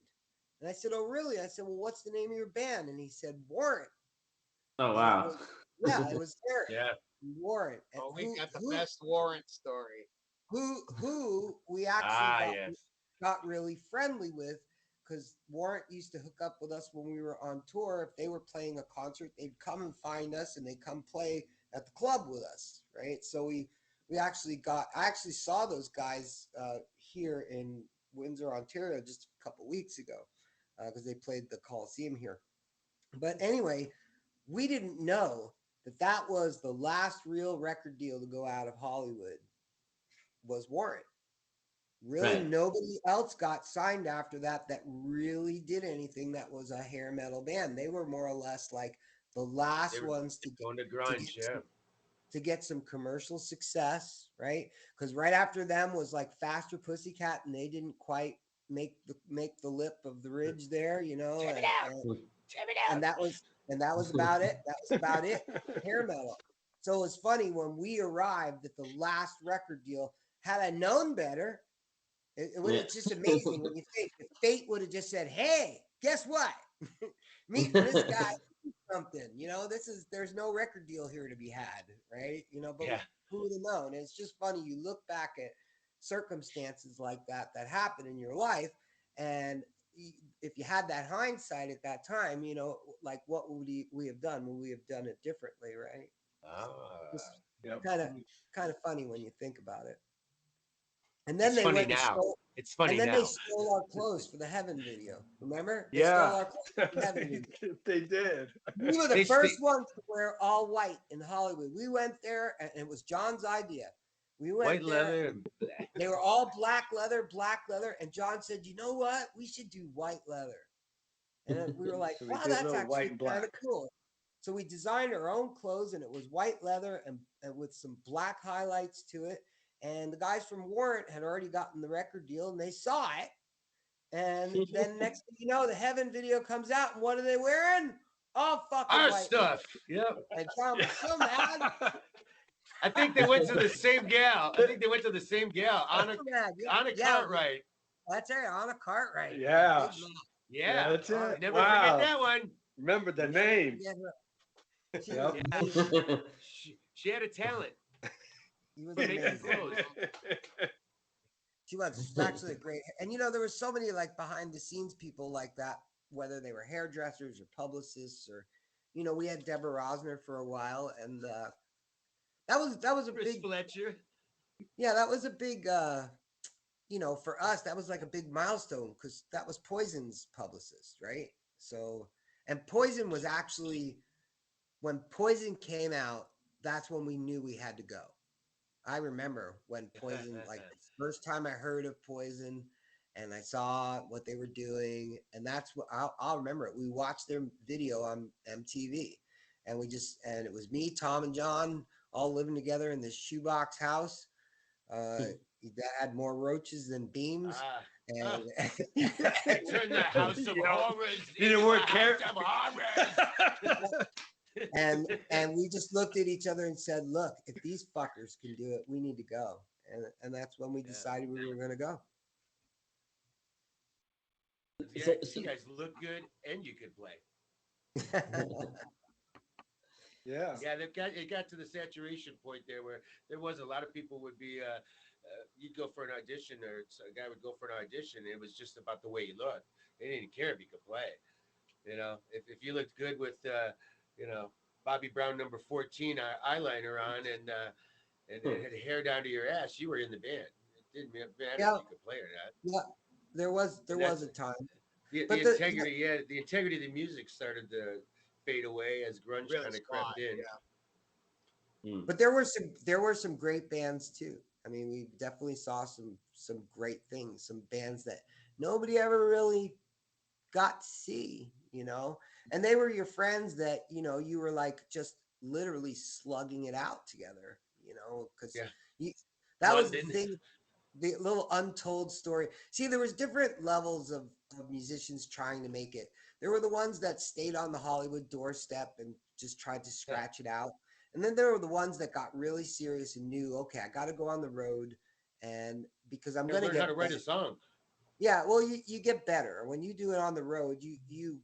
And I said, "Oh, really?" I said, "Well, what's the name of your band?" And he said, "Warrant." Oh, And wow. it was Eric. Yeah. Warrant. And Oh, we got the best Warrant story. who we actually got really friendly with, because Warrant used to hook up with us when we were on tour. If they were playing a concert, they'd come and find us and they'd come play at the club with us, right? So I actually saw those guys here in Windsor, Ontario just a couple weeks ago because they played the Coliseum here. But anyway, we didn't know that was the last real record deal to go out of Hollywood was Warrant. Really, Right. nobody else got signed after that really did anything that was a hair metal band. They were more or less like the last ones to going to grunge, to get some commercial success, right? Because right after them was like Faster Pussycat, and they didn't quite make the lip of the ridge there, you know. And that was about it. That was about it. Hair metal. So it was funny when we arrived at the last record deal. Had I known better, it would have just amazing when you think if fate would have just said, "Hey, guess what? Meet this guy, something." You know, there's no record deal here to be had, right? You know, but who would have known? And it's just funny. You look back at circumstances like that happen in your life, and if you had that hindsight at that time, you know, like what would we have done? Would we have done it differently, right? Kind of funny when you think about it. And then they went and stole. It's funny and then now. they stole our clothes for the Heaven video. Remember? They Yeah. stole our clothes for the Heaven video. They did. We were the first ones to wear all white in Hollywood. We went there, and it was John's idea. We went White there, leather. and they were all black leather. And John said, "You know what? We should do white leather." And we were like, So they "Wow, did that's little white actually and kind black. of cool." So we designed our own clothes, and it was white leather and with some black highlights to it. And the guys from Warrant had already gotten the record deal, and they saw it. And then next thing you know, the Heaven video comes out, and what are they wearing? All fucking Our white stuff. leather. Yep. And John was so mad. I think they went to the same gal. Anna So mad. Yeah, Cartwright. that's right. On a Cartwright. Yeah. Big man. Yeah. That's Oh, it. Never Wow. forget that one. Remember the I'll never name. forget her. She Yep. was Yeah. amazing. She had a talent. He was For making amazing. clothes. She was actually a great, and there were so many like behind the scenes people like that, whether they were hairdressers or publicists or, we had Deborah Rosner for a while, and that was a Chris big, Fletcher. yeah, that was a big, for us that was like a big milestone because that was Poison's publicist, right? So, and Poison was actually when Poison came out, that's when we knew we had to go. I remember when Poison, like the first time I heard of Poison and I saw what they were doing. And that's what I'll remember it. We watched their video on MTV and it was me, Tom, and John all living together in this shoebox house. That had more roaches than beams. And Turn the house of horrors Didn't into work a house of horrors. and we just looked at each other and said, "Look, if these fuckers can do it, we need to go." And that's when we decided we were going to go. Yeah, you guys look good and you could play. Yeah. Yeah, it got to the saturation point there where there was a lot of people would be you'd go for an audition or a guy would go for an audition and it was just about the way you looked. They didn't care if you could play. If you looked good with Bobby Brown number 14 eyeliner on and had hair down to your ass, you were in the band. It didn't matter if you could play or not. Yeah, there was a time. The integrity of the music started to fade away as grunge Really kind of spot, crept in. yeah. But there were some great bands too. I mean, we definitely saw some great things, some bands that nobody ever really got to see, and they were your friends that, you were like just literally slugging it out together, because that was the thing, the little untold story. See, there was different levels of musicians trying to make it. There were the ones that stayed on the Hollywood doorstep and just tried to scratch it out. And then there were the ones that got really serious and knew, okay, I got to go on the road, and because I'm going to learn how to write a song. Yeah, well, you get better when you do it on the road. You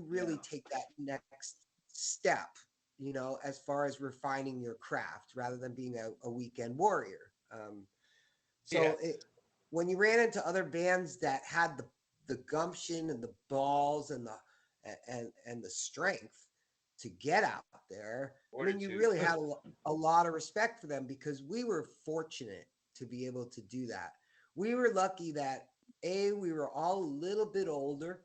really take that next step, as far as refining your craft rather than being a weekend warrior. When you ran into other bands that had the gumption and the balls and the strength to get out there, I mean, you really had a lot of respect for them because we were fortunate to be able to do that. We were lucky that we were all a little bit older,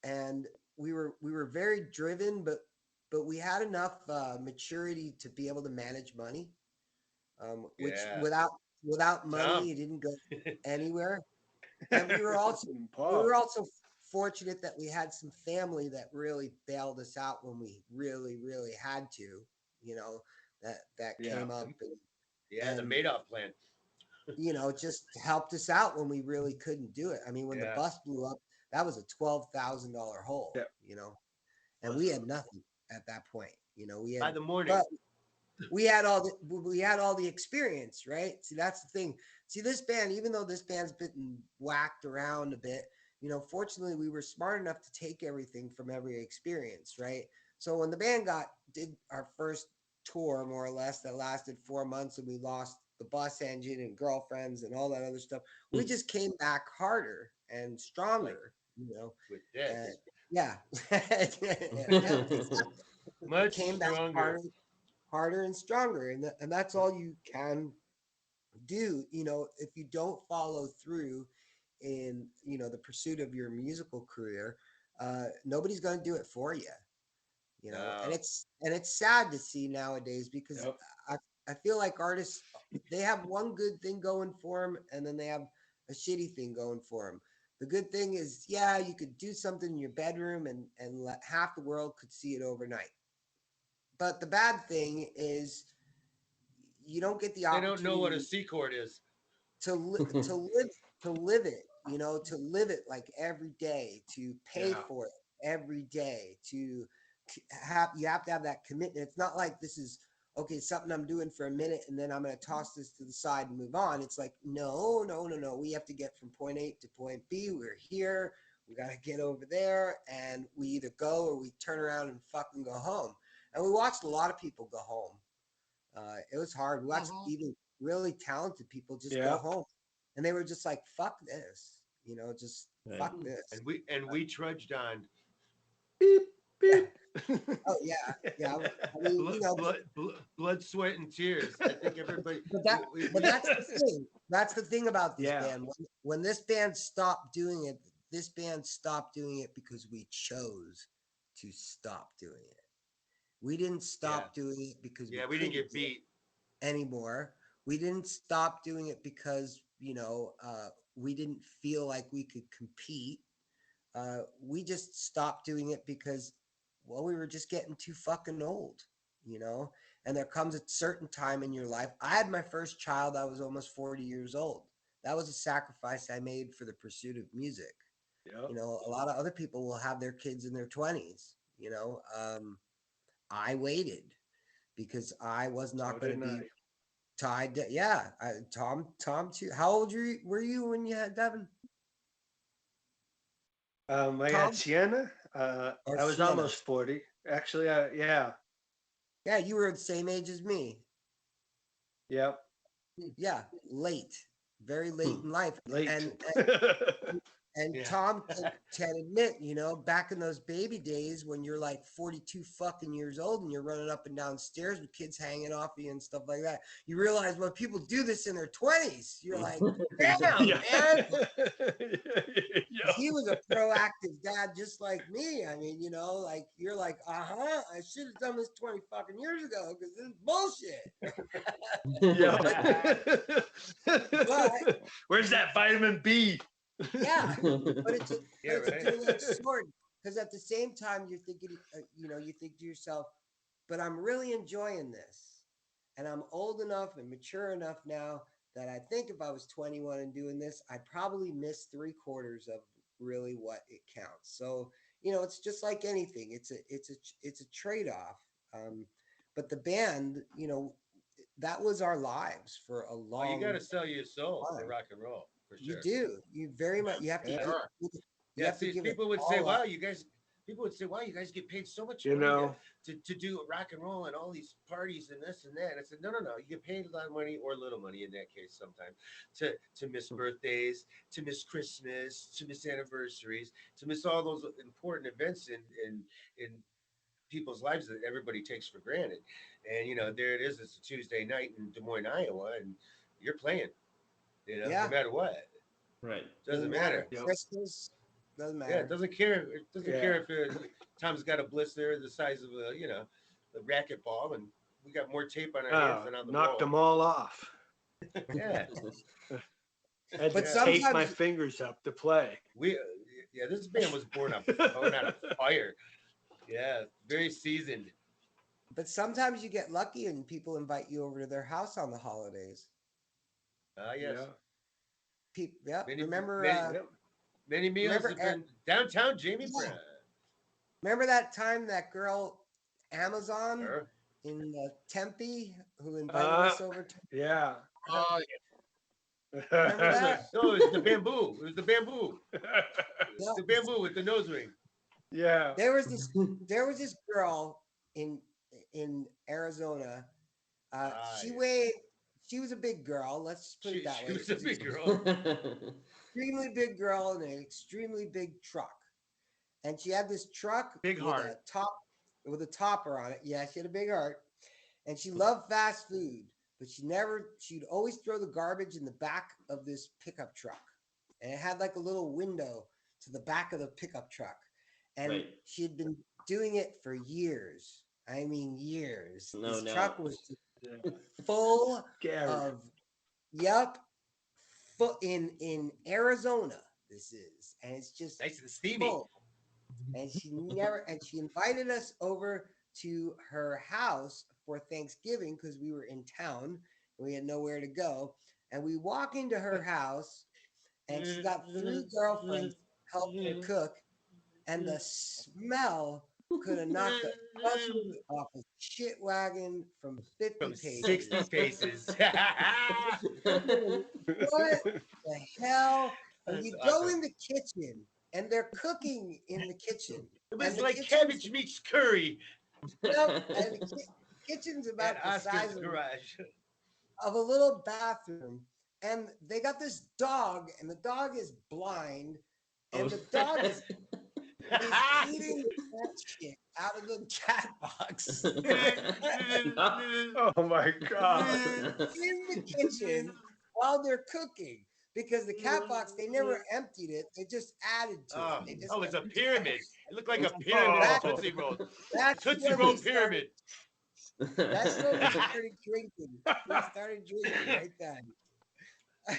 and we were very driven, but we had enough maturity to be able to manage money, which without money, it didn't go anywhere. And we were also fortunate that we had some family that really bailed us out when we really, really had to, that came up and the Madoff plan. Just helped us out when we really couldn't do it. I mean, when the bus blew up, that was a $12,000 hole, and we had nothing at that point. We had by the morning. But we had all the experience, right? See, that's the thing. See, this band, even though this band's been whacked around a bit, fortunately we were smart enough to take everything from every experience, right? So when the band did our first tour, more or less, that lasted 4 months, and we lost the bus engine and girlfriends and all that other stuff, we just came back harder and stronger, with this. Much came stronger. Back harder and stronger, and that's all you can do, if you don't follow through in the pursuit of your musical career. Nobody's going to do it for you, and it's sad to see nowadays because I feel like artists, they have one good thing going for them, and then they have a shitty thing going for them. The good thing is, yeah, you could do something in your bedroom, and half the world could see it overnight. But the bad thing is, you don't get the They don't know what a opportunity C chord is. to live it, to live it like every day, to pay Yeah. for it every day, to have you have to have that commitment. It's not like this is okay, something I'm doing for a minute and then I'm going to toss this to the side and move on. It's like, no, no, no, no. We have to get from point A to point B. We're here. We got to get over there, and we either go or we turn around and fucking go home. And we watched a lot of people go home. It was hard. We watched even really talented people just go home, and they were just like, "Fuck this," just fuck this. And we trudged on. Beep, beep. Oh yeah. I mean, blood, sweat, and tears. I think everybody. But that's the thing. That's the thing about this band. When this band stopped doing it, this band stopped doing it because we chose to stop doing it. We didn't stop doing it because we didn't get beat anymore. We didn't stop doing it because we didn't feel like we could compete. We just stopped doing it because, well, we were just getting too fucking old, and there comes a certain time in your life. I had my first child. I was almost 40 years old. That was a sacrifice I made for the pursuit of music. Yep. A lot of other people will have their kids in their 20s. I waited because I was not going to be tied to, Tom too. How old were you when you had Devin? I had Sienna. I was Sienna. almost 40. Actually, yeah, you were the same age as me. Yep. Yeah, late, very late in life. Late. And Tom can admit, back in those baby days when you're like 42 fucking years old and you're running up and down stairs with kids hanging off you and stuff like that, you realize when people do this in their 20s, you're like, damn, man. He was a proactive dad just like me. I mean, like you're like, I should have done this 20 fucking years ago because this is bullshit. But where's that vitamin B? Yeah, but it's a two-edged sword, because at the same time you're thinking, you think to yourself, but I'm really enjoying this, and I'm old enough and mature enough now that I think if I was 21 and doing this, I'd probably miss 3/4 of really what it counts. So it's just like anything. It's a trade-off. But the band, that was our lives for a long. Oh, you got to sell your soul for rock and roll. For sure. You do. You very much. You have to. You have to give people would say, "Wow, you guys." People would say, "Wow, you guys get paid so much money to do rock and roll and all these parties and this and that." And I said, "No. You get paid a lot of money or little money in that case sometimes to miss birthdays, to miss Christmas, to miss anniversaries, to miss all those important events in people's lives that everybody takes for granted." And there it is. It's a Tuesday night in Des Moines, Iowa, and you're playing. No matter what. Right. Doesn't matter. Christmas doesn't matter. Yeah, it doesn't care. It doesn't care if Tom's got a blister the size of a racquetball, and we got more tape on our hands than on the knocked them all off. Yeah. But sometimes tape my fingers up to play. This band was born out of fire. Yeah, very seasoned. But sometimes you get lucky and people invite you over to their house on the holidays. Yes. Many meals have been downtown Jamie Brown. Remember that time that girl Amazon in Tempe who invited us over to? Yeah. Oh, Remember that? No, it was the bamboo. It was the bamboo. The bamboo with the nose ring. Yeah. There was this girl in Arizona. She was a big girl. Let's just put it that way. She was a big girl. Extremely big girl in an extremely big truck. And she had this truck with a topper on it. Yeah, she had a big heart. And she loved fast food, but she'd always throw the garbage in the back of this pickup truck. And it had like a little window to the back of the pickup truck. And she had been doing it for years. I mean, years. This truck was full Gary. of, yep, in Arizona. This is, and it's just Nice and steamy. full. And she invited us over to her house for Thanksgiving because we were in town and we had nowhere to go. And we walk into her house, and she got 3 girlfriends helping her cook, and the smell could have knocked the husband off a shit wagon from 50 From paces. 60 paces. What the hell? And That's you go awesome. in the kitchen, and they're cooking in the kitchen. It was And the like kitchen's- cabbage meets curry Yep, and the kitchen's at about the size Oscar's garage. of a little bathroom. And they got this dog, and the dog is blind, and the dog is eating that shit out of the cat box Oh my God. in the kitchen while they're cooking. Because the cat box, they never emptied it. They just added to Oh, it. They just oh, it's a kept- pyramid. It looked like a pyramid Oh. of Tootsie Roll. That's Tootsie when Roll we started- pyramid. That's when we started drinking. We started drinking right then.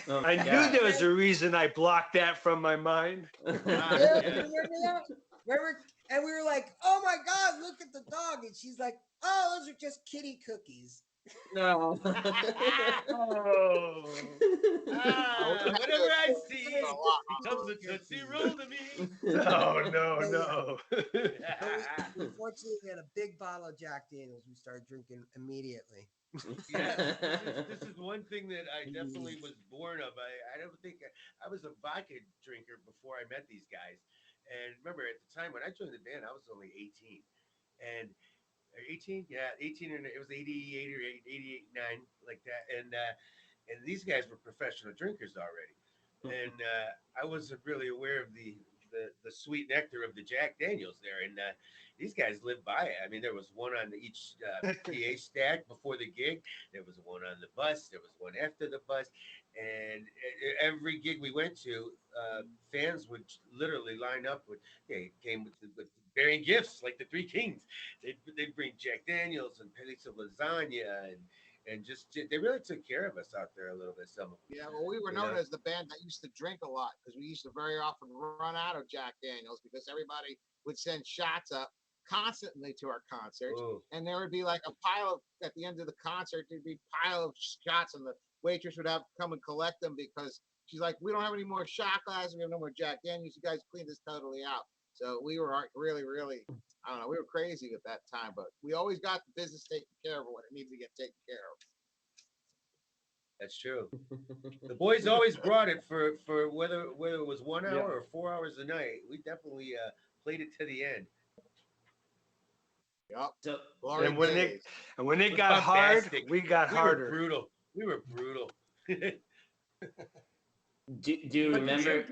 Oh, I knew God. there was a reason I blocked that from my mind. Yeah, Yeah. remember that? Remember? And we were like, "Oh my God, look at the dog!" And she's like, "Oh, those are just kitty cookies." No. Oh. Whatever I see A lot. becomes a Tootsie Roll to me. No, no. But we fortunately had a big bottle of Jack Daniels. We started drinking immediately. Yes, this is one thing that I definitely was born of. I don't think I was a vodka drinker before I met these guys. And remember, at the time when I joined the band, I was only 18. And 18, yeah, 18, and it was 88 or 88, 9, like that. And these guys were professional drinkers already. And I wasn't really aware of the sweet nectar of the Jack Daniels there. And these guys lived by it. I mean, there was one on each PA stack before the gig. There was one on the bus. There was one after the bus. And every gig we went to, fans would literally line up with, they came with bearing gifts like the Three Kings. They'd bring Jack Daniels and pieces of lasagna and just they really took care of us out there a little bit. Some of them. Yeah, well, we were known as the band that used to drink a lot because we used to very often run out of Jack Daniels because everybody would send shots up constantly to our concerts. Ooh. And there would be like a pile of, at the end of the concert, there'd be a pile of shots, and the waitress would have to come and collect them because she's like, "We don't have any more shot glasses. We have no more Jack Daniels. You guys cleaned this totally out." So we were really, really, I don't know, we were crazy at that time, but we always got the business taken care of when it needed to get taken care of. That's true. The boys always brought it for whether it was 1 hour Yeah. or 4 hours a night. We definitely played it to the end. Yep. So, Glory And when days. it was got hard, bombastic. we got We harder. were brutal. We were brutal. do you But remember?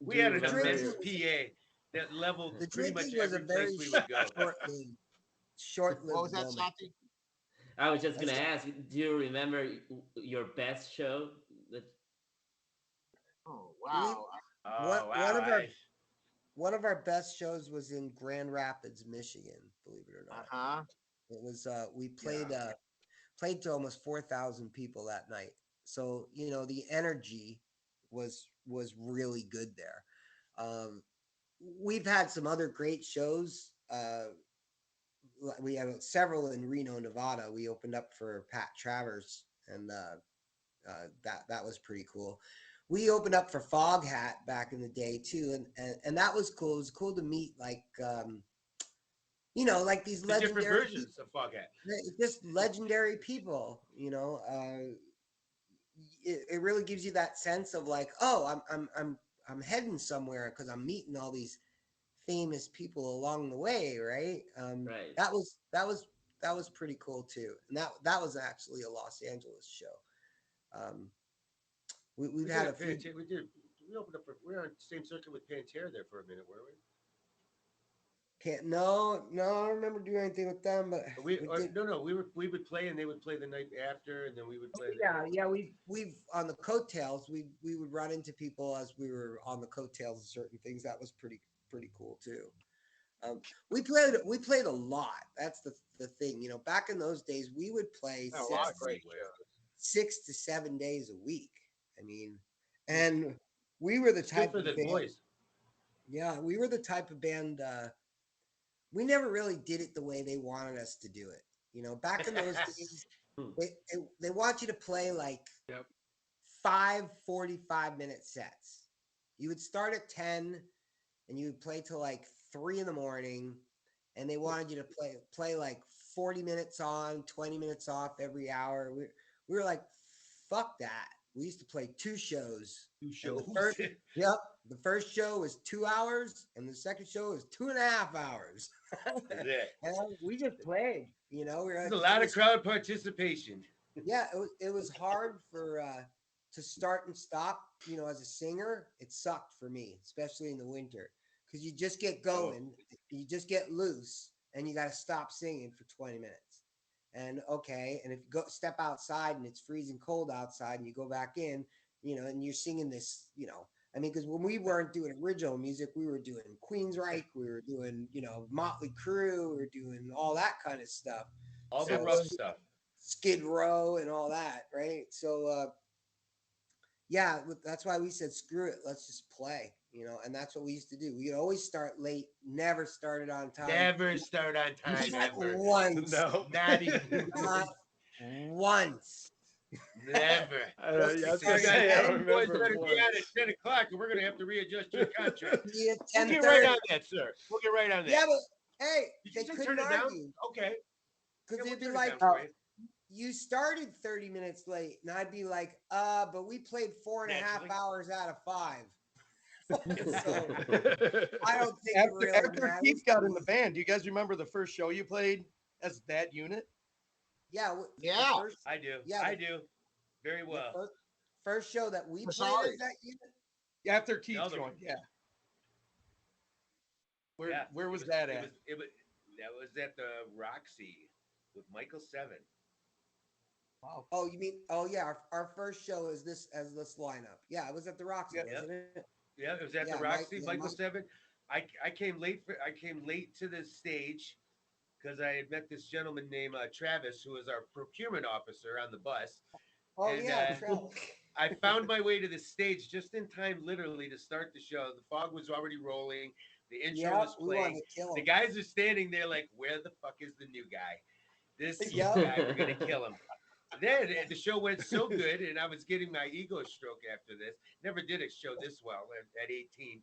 We do you had a remember- tremendous PA that leveled The pretty much drinking was a every very place we would go. short-lived What was that, moment. Santi? I was just gonna That's- ask. Do you remember your best show? Oh, wow. Oh, One of our- I- One of our best shows was in Grand Rapids, Michigan. Believe it or not, Uh-huh. it was. We played to almost 4,000 people that night. So the energy was really good there. We've had some other great shows. We have several in Reno, Nevada. We opened up for Pat Travers, and that was pretty cool. We opened up for Foghat back in the day too, and that was cool. It was cool to meet like like these the different legendary versions of Foghat. just legendary people. It really gives you that sense of like, oh, I'm heading somewhere because I'm meeting all these famous people along the way, right? Right. That was pretty cool too, and that was actually a Los Angeles show. We've had a few. We opened up. We were on the same circuit with Pantera there for a minute, weren't we? No, I don't remember doing anything with them, but We did. we would play and they would play the night after, and then we would play. Yeah. We've on the coattails. We would run into people as we were on the coattails of certain things. That was pretty cool too. We played a lot. That's the thing. You know, back in those days, we would play A lot of great 6 to 7 days a week. I mean, and we were the Good type for of the band. boys. Yeah, we were the type of band. We never really did it the way they wanted us to do it. You know, back in those days, they want you to play like Yep. 5 45-minute sets. You would start at 10 and you would play till like 3 in the morning, and they wanted you to play like 40 minutes on, 20 minutes off every hour. We were like, fuck that. We used to play 2 shows. Two And shows. the first show was 2 hours, and the second show was 2.5 hours. That's it. And we just played. You know, we were There's like, a lot of crowd participation. yeah, it was hard for to start and stop. You know, as a singer, it sucked for me, especially in the winter, because you just get going, you just get loose, and you got to stop singing for 20 minutes. And okay, and if you go step outside and it's freezing cold outside, and you go back in, you know, and you're singing this, you know, I mean, because when we weren't doing original music, we were doing Queensryche, we were doing, you know, Motley Crue, we were doing all that kind of stuff. All So the rough stuff. Skid Row and all that, right? So yeah, that's why we said screw it, let's just play, you know. And that's what we used to do. We'd always start late, never started on time. Never start on time Not ever. once. No. Not even Not once. never. I was So gonna you say, I guys, you boys remember better be once. out at 10 o'clock, and we're gonna have to readjust your contract. Yeah, We'll 10:30. get right on that, sir. We'll get right on that. Yeah, but hey, Did they you say couldn't turn it down? argue Okay. because Yeah, they'd we'll be turn it like, down for you. you started 30 minutes late, and I'd be like, but we played 4.5 Naturally. hours out of 5. So I don't think it After, really after matters. Keith got in the band, do you guys remember the first show you played as that unit? Yeah, Yeah. I do. Yeah, I do. Very the well. first show that we played Sorry. as that unit. After Keith No, the- joined, yeah. Yeah, Where it was that at? That was at the Roxy with Michael Seven. Wow. Oh, you mean? Oh, yeah. Our first show is this lineup. Yeah, it was at the Roxy, Yeah. wasn't it? Yeah, it was at Yeah, the Roxy. Mike- Michael Seven. I came late. I came late to the stage because I had met this gentleman named Travis, who was our procurement officer on the bus. Oh, And, yeah. I found my way to the stage just in time, literally, to start the show. The fog was already rolling. The intro Yeah, was we wanted playing. to kill The him. guys are standing there like, where the fuck is the new guy? This Yeah. guy, we're going to kill him. Then the show went so good, and I was getting my ego stroke after this. Never did a show this well at 18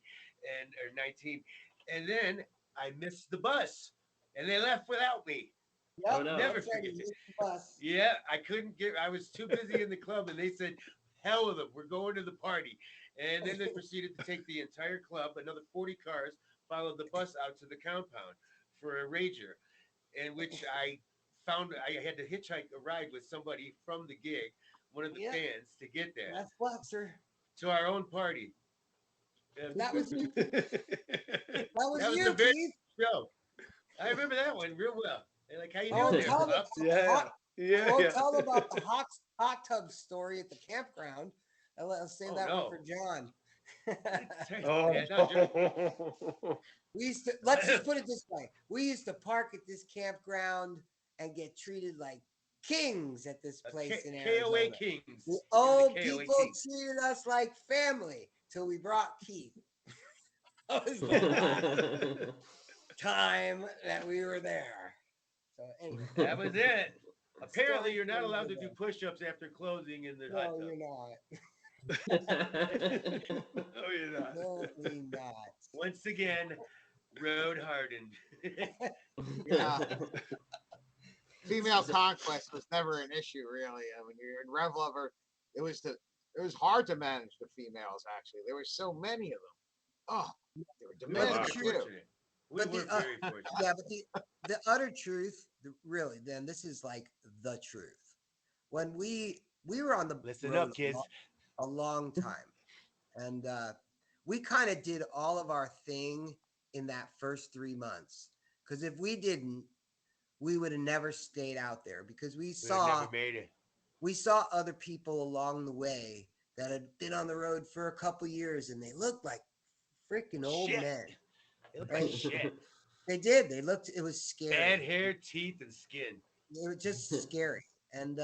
or 19. And then I missed the bus, and they left without me. Yep, Oh, no. Never that's right, forget he it. missed the bus. Yeah, I couldn't get. I was too busy in the club, and they said, "Hell with them. We're going to the party." And then they proceeded to take the entire club. Another 40 cars followed the bus out to the compound for a rager, in which I found I had to hitchhike a ride with somebody from the gig, one of the Yeah. fans, to get there That's Flexer. to our own party. Yeah, That was that was you, a very Keith. show. I remember that one real well. They're like, "How you Oh, doing there, tell pup?" Yeah. Yeah. Tell them about the hot tub story at the campground. I'll save Oh, that no. one for John. Oh, Yeah, no, Joe. We used to, let's just put it this way. We used to park at this campground and get treated like kings at this place in KOA Arizona. Kings. The Yeah, old KOA people Kings. treated us like family till we brought Keith. That was the last time that we were there. So anyway, That was it. Apparently, Story you're not from allowed the to do day. push-ups after closing in the hot No, tub. you're not. No, you're not. No, you're not. Once again, road hardened. Yeah. Female conquest was never an issue, really. I mean, you're in Rev Lover. It was hard to manage the females. Actually, there were so many of them. Oh, they were We were demanding very too. fortunate. We But were the, very fortunate. Yeah, but the utter truth, really, then this is like the truth. When we were on the Listen road up, kids. a long time, and we kind of did all of our thing in that first 3 months. Because if we didn't, we would have never stayed out there. Because we We never saw made it. other people along the way that had been on the road for a couple years, and they looked like freaking old Shit. men. It looked like shit. They did. They looked. It was scary. Bad hair, teeth, and skin. They were just scary. And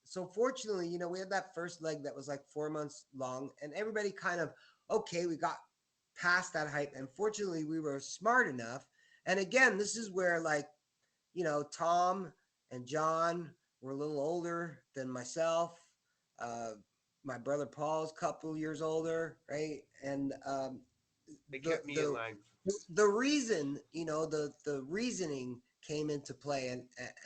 so fortunately, you know, we had that first leg that was like 4 months long, and everybody kind of okay. We got past that hype, and fortunately, we were smart enough. And again, this is where like, you know, Tom and John were a little older than myself. Uh, my brother Paul's a couple years older, right? And They kept me in line. the reason, you know, the reasoning came into play,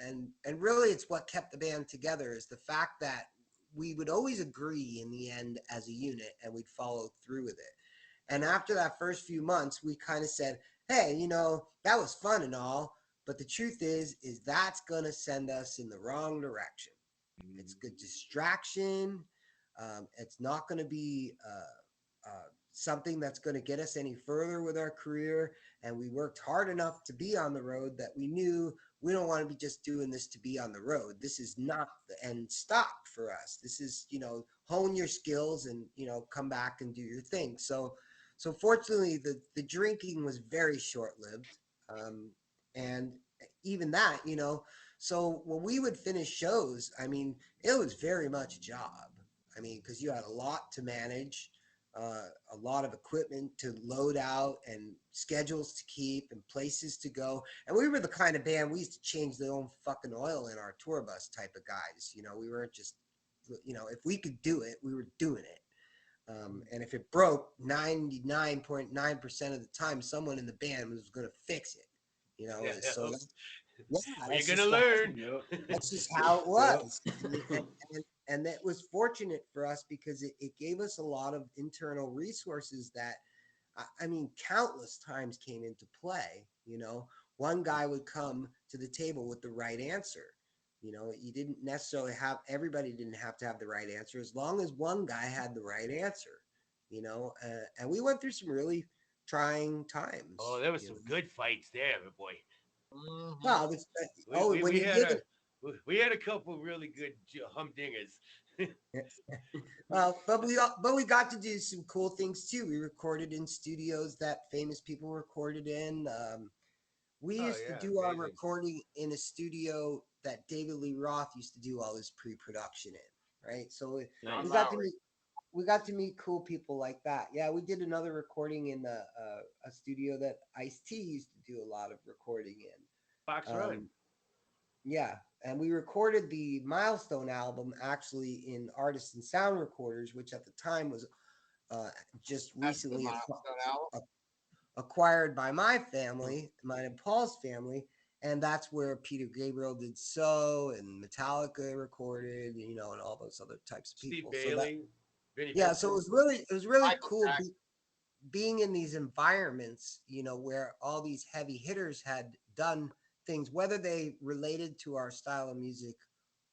and really it's what kept the band together is the fact that we would always agree in the end as a unit, and we'd follow through with it. And after that first few months, we kind of said, hey, you know, that was fun and all, but the truth is that's going to send us in the wrong direction. It's good distraction. It's not going to be something that's going to get us any further with our career. And we worked hard enough to be on the road that we knew we don't want to be just doing this to be on the road. This is not the end stop for us. This is, you know, hone your skills and, you know, come back and do your thing. So fortunately, the drinking was very short-lived. And even that, you know, so when we would finish shows, I mean, it was very much a job. I mean, because you had a lot to manage, a lot of equipment to load out and schedules to keep and places to go. And we were the kind of band, we used to change the own fucking oil in our tour bus type of guys. You know, we weren't just, you know, if we could do it, we were doing it. And if it broke, 99.9% of the time, someone in the band was going to fix it. You know, Yeah, so you're gonna learn. That's just how it was. And that was fortunate for us because it gave us a lot of internal resources that, I mean, countless times came into play. You know, one guy would come to the table with the right answer. You know, you didn't necessarily everybody didn't have to have the right answer as long as one guy had the right answer, you know, and we went through some really trying times. Oh, there was some good fights there, boy. Well, We had a couple really good humdingers. but we got to do some cool things too. We recorded in studios that famous people recorded in. We used to do our recording in a studio that David Lee Roth used to do all his pre-production in, right? So we got to meet cool people like that. Yeah, we did another recording in a studio that Ice-T used to do a lot of recording in. Fox Run. Yeah, and we recorded the Milestone album actually in Artist and Sound Recorders, which at the time was just recently acquired by my family, mine and Paul's family, and that's where Peter Gabriel did So and Metallica recorded, you know, and all those other types of people. Steve Bailey, so it was really cool being in these environments, you know, where all these heavy hitters had done things, whether they related to our style of music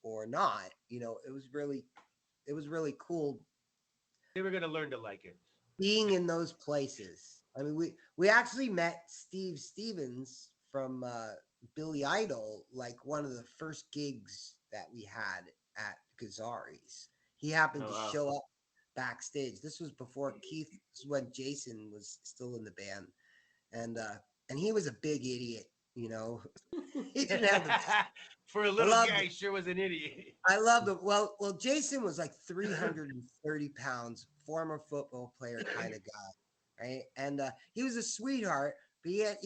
or not. You know, it was really cool. They were gonna learn to like it. Being in those places. I mean, we actually met Steve Stevens from Billy Idol, like one of the first gigs that we had at Gazzari's. He happened to show up backstage. This was before Keith. This is when Jason was still in the band, and he was a big idiot. You know, he didn't have the. For a little guy, he sure was an idiot. I loved him. Well, Jason was like 330 pounds, former football player kind of guy, right? And he was a sweetheart, but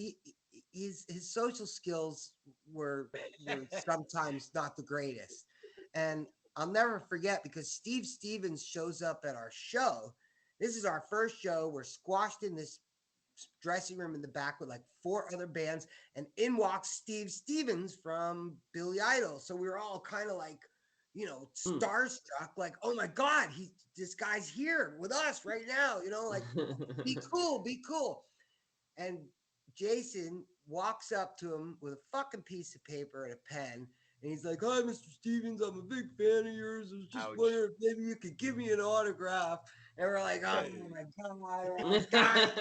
his social skills were sometimes not the greatest. And I'll never forget because Steve Stevens shows up at our show. This is our first show. We're squashed in this dressing room in the back with like 4 other bands, and in walks Steve Stevens from Billy Idol. So we were all kind of like, you know, starstruck, like, oh my God, this guy's here with us right now, you know, like be cool. And Jason walks up to him with a fucking piece of paper and a pen, and he's like, hi, Mr. Stevens, I'm a big fan of yours. I was just wondering if maybe you could give me an autograph. And we're like, oh my God.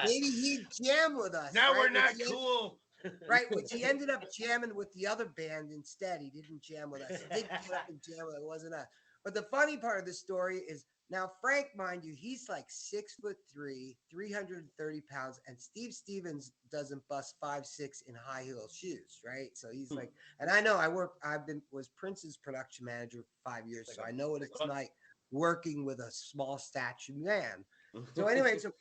Maybe he'd jam with us. Now we're not cool. Right, which he ended up jamming with the other band instead. He didn't jam with us. He did get up and jam with it. It wasn't us. But the funny part of the story is Now, Frank, mind you, he's like 6'3", 330 pounds, and Steve Stevens doesn't bust 5'6" in high heel shoes, right? So he's like, and I know was Prince's production manager for 5 years, so I know what it's like working with a small statured man. So anyway, so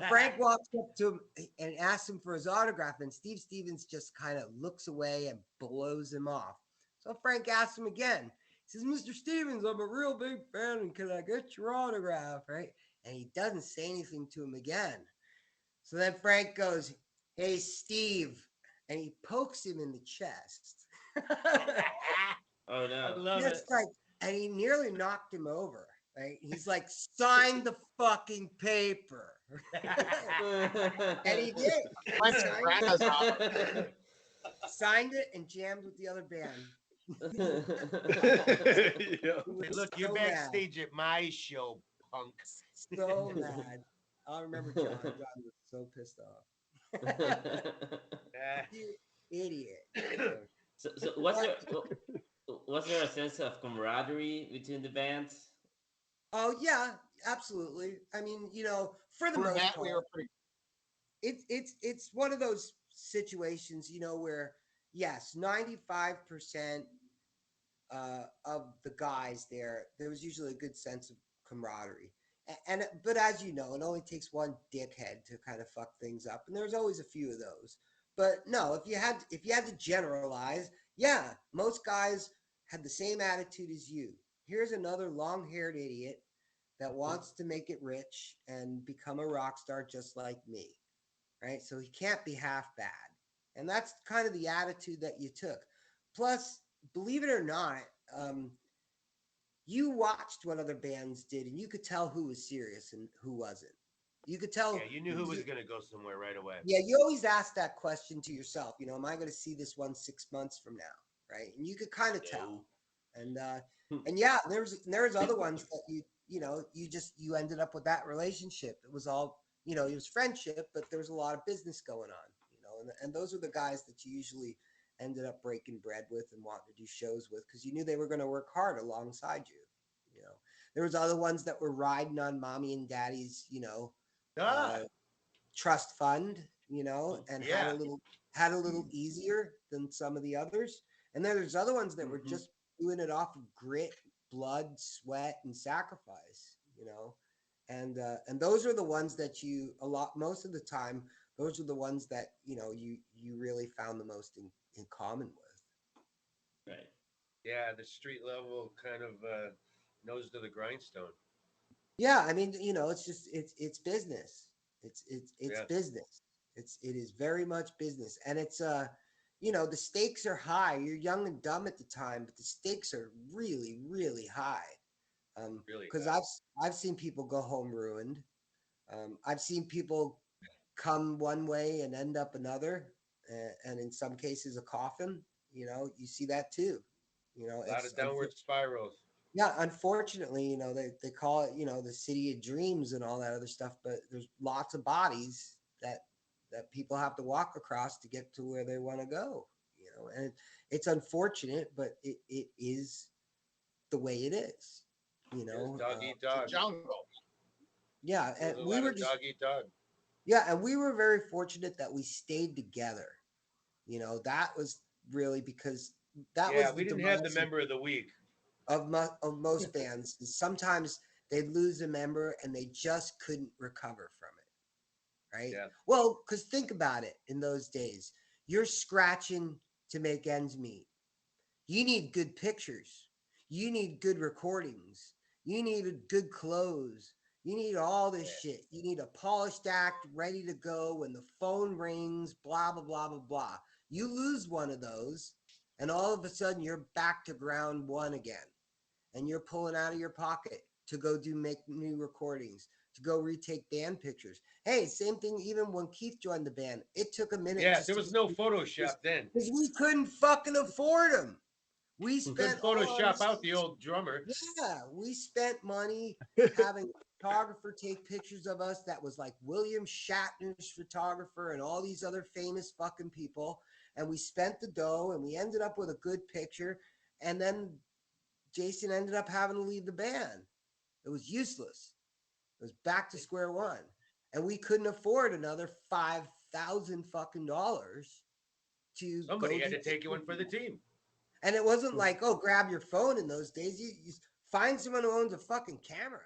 Frank walks up to him and asks him for his autograph, and Steve Stevens just kind of looks away and blows him off. So Frank asks him again. He says, Mr. Stevens, I'm a real big fan, and can I get your autograph, right? And he doesn't say anything to him again. So then Frank goes, hey, Steve, and he pokes him in the chest. Oh, no. I love Just it. like, and he nearly knocked him over, right? He's like, sign the fucking paper. And he did. Went to Grandma's office. Signed it and jammed with the other band. Yeah. Hey, look, you're So backstage at my show, punk. So mad. I remember John. John was so pissed off. You idiot. So was there a sense of camaraderie between the bands? Oh yeah, absolutely. I mean, for the For most that, part, we were pretty. it's one of those situations, where yes, 95% of the guys there was usually a good sense of camaraderie. But as you know, it only takes one dickhead to kind of fuck things up, and there's always a few of those. But no, if you had to generalize, yeah, most guys had the same attitude as you. Here's another long-haired idiot that wants to make it rich and become a rock star just like me, right? So he can't be half bad. And that's kind of the attitude that you took. Plus, believe it or not, you watched what other bands did, and you could tell who was serious and who wasn't. You could tell. Yeah, you knew who was going to go somewhere right away. Yeah, you always ask that question to yourself. Am I going to see this one 6 months from now, right? And you could kind of tell. And yeah, there's other ones that you ended up with that relationship. It was all it was friendship, but there was a lot of business going on, and those are the guys that you usually ended up breaking bread with and wanting to do shows with because you knew they were going to work hard alongside you. There was other ones that were riding on mommy and daddy's, trust fund, and Yeah. had a little easier than some of the others. And then there's other ones that were just doing it off of grit, blood, sweat, and sacrifice, and those are the ones that most of the time, those are the ones that, you really found the most in common with. Right. Yeah, the street level kind of nose to the grindstone. Yeah, I mean, it's just it's business. It's Yeah. business. It is very much business, and it's the stakes are high. You're young and dumb at the time, but the stakes are really, really high. Really Because high. I've seen people go home ruined. I've seen people come one way and end up another, and in some cases a coffin. You see that too. A lot of downward spirals. Yeah, unfortunately, they call it, the city of dreams and all that other stuff, but there's lots of bodies that people have to walk across to get to where they want to go, and it's unfortunate, but it is the way it is, Dog eat dog. Jungle. yeah, and There's a we lot were of just, dog eat dog. yeah, and we were very fortunate that we stayed together. That was really because that was We didn't have the member of the week. of most bands. Sometimes they'd lose a member and they just couldn't recover from it, right? Yeah. Well, because think about it. In those days, you're scratching to make ends meet. You need good pictures. You need good recordings. You need good clothes. You need all this shit. You need a polished act ready to go when the phone rings, blah, blah, blah, blah, blah. You lose one of those, and all of a sudden you're back to ground one again. And you're pulling out of your pocket to go make new recordings, to go retake band pictures. Hey, same thing even when Keith joined the band. It took a minute. Yeah, there was no Photoshop then. Because we couldn't fucking afford them. We Couldn't spent Photoshop out the old drummer. Yeah, we spent money having a photographer take pictures of us that was like William Shatner's photographer and all these other famous fucking people. And we spent the dough and we ended up with a good picture. And then Jason ended up having to leave the band. It was useless. It was back to square one. And we couldn't afford another $5,000 fucking dollars to Somebody go had do to take you in for the team. And it wasn't like, oh, grab your phone in those days. You find someone who owns a fucking camera.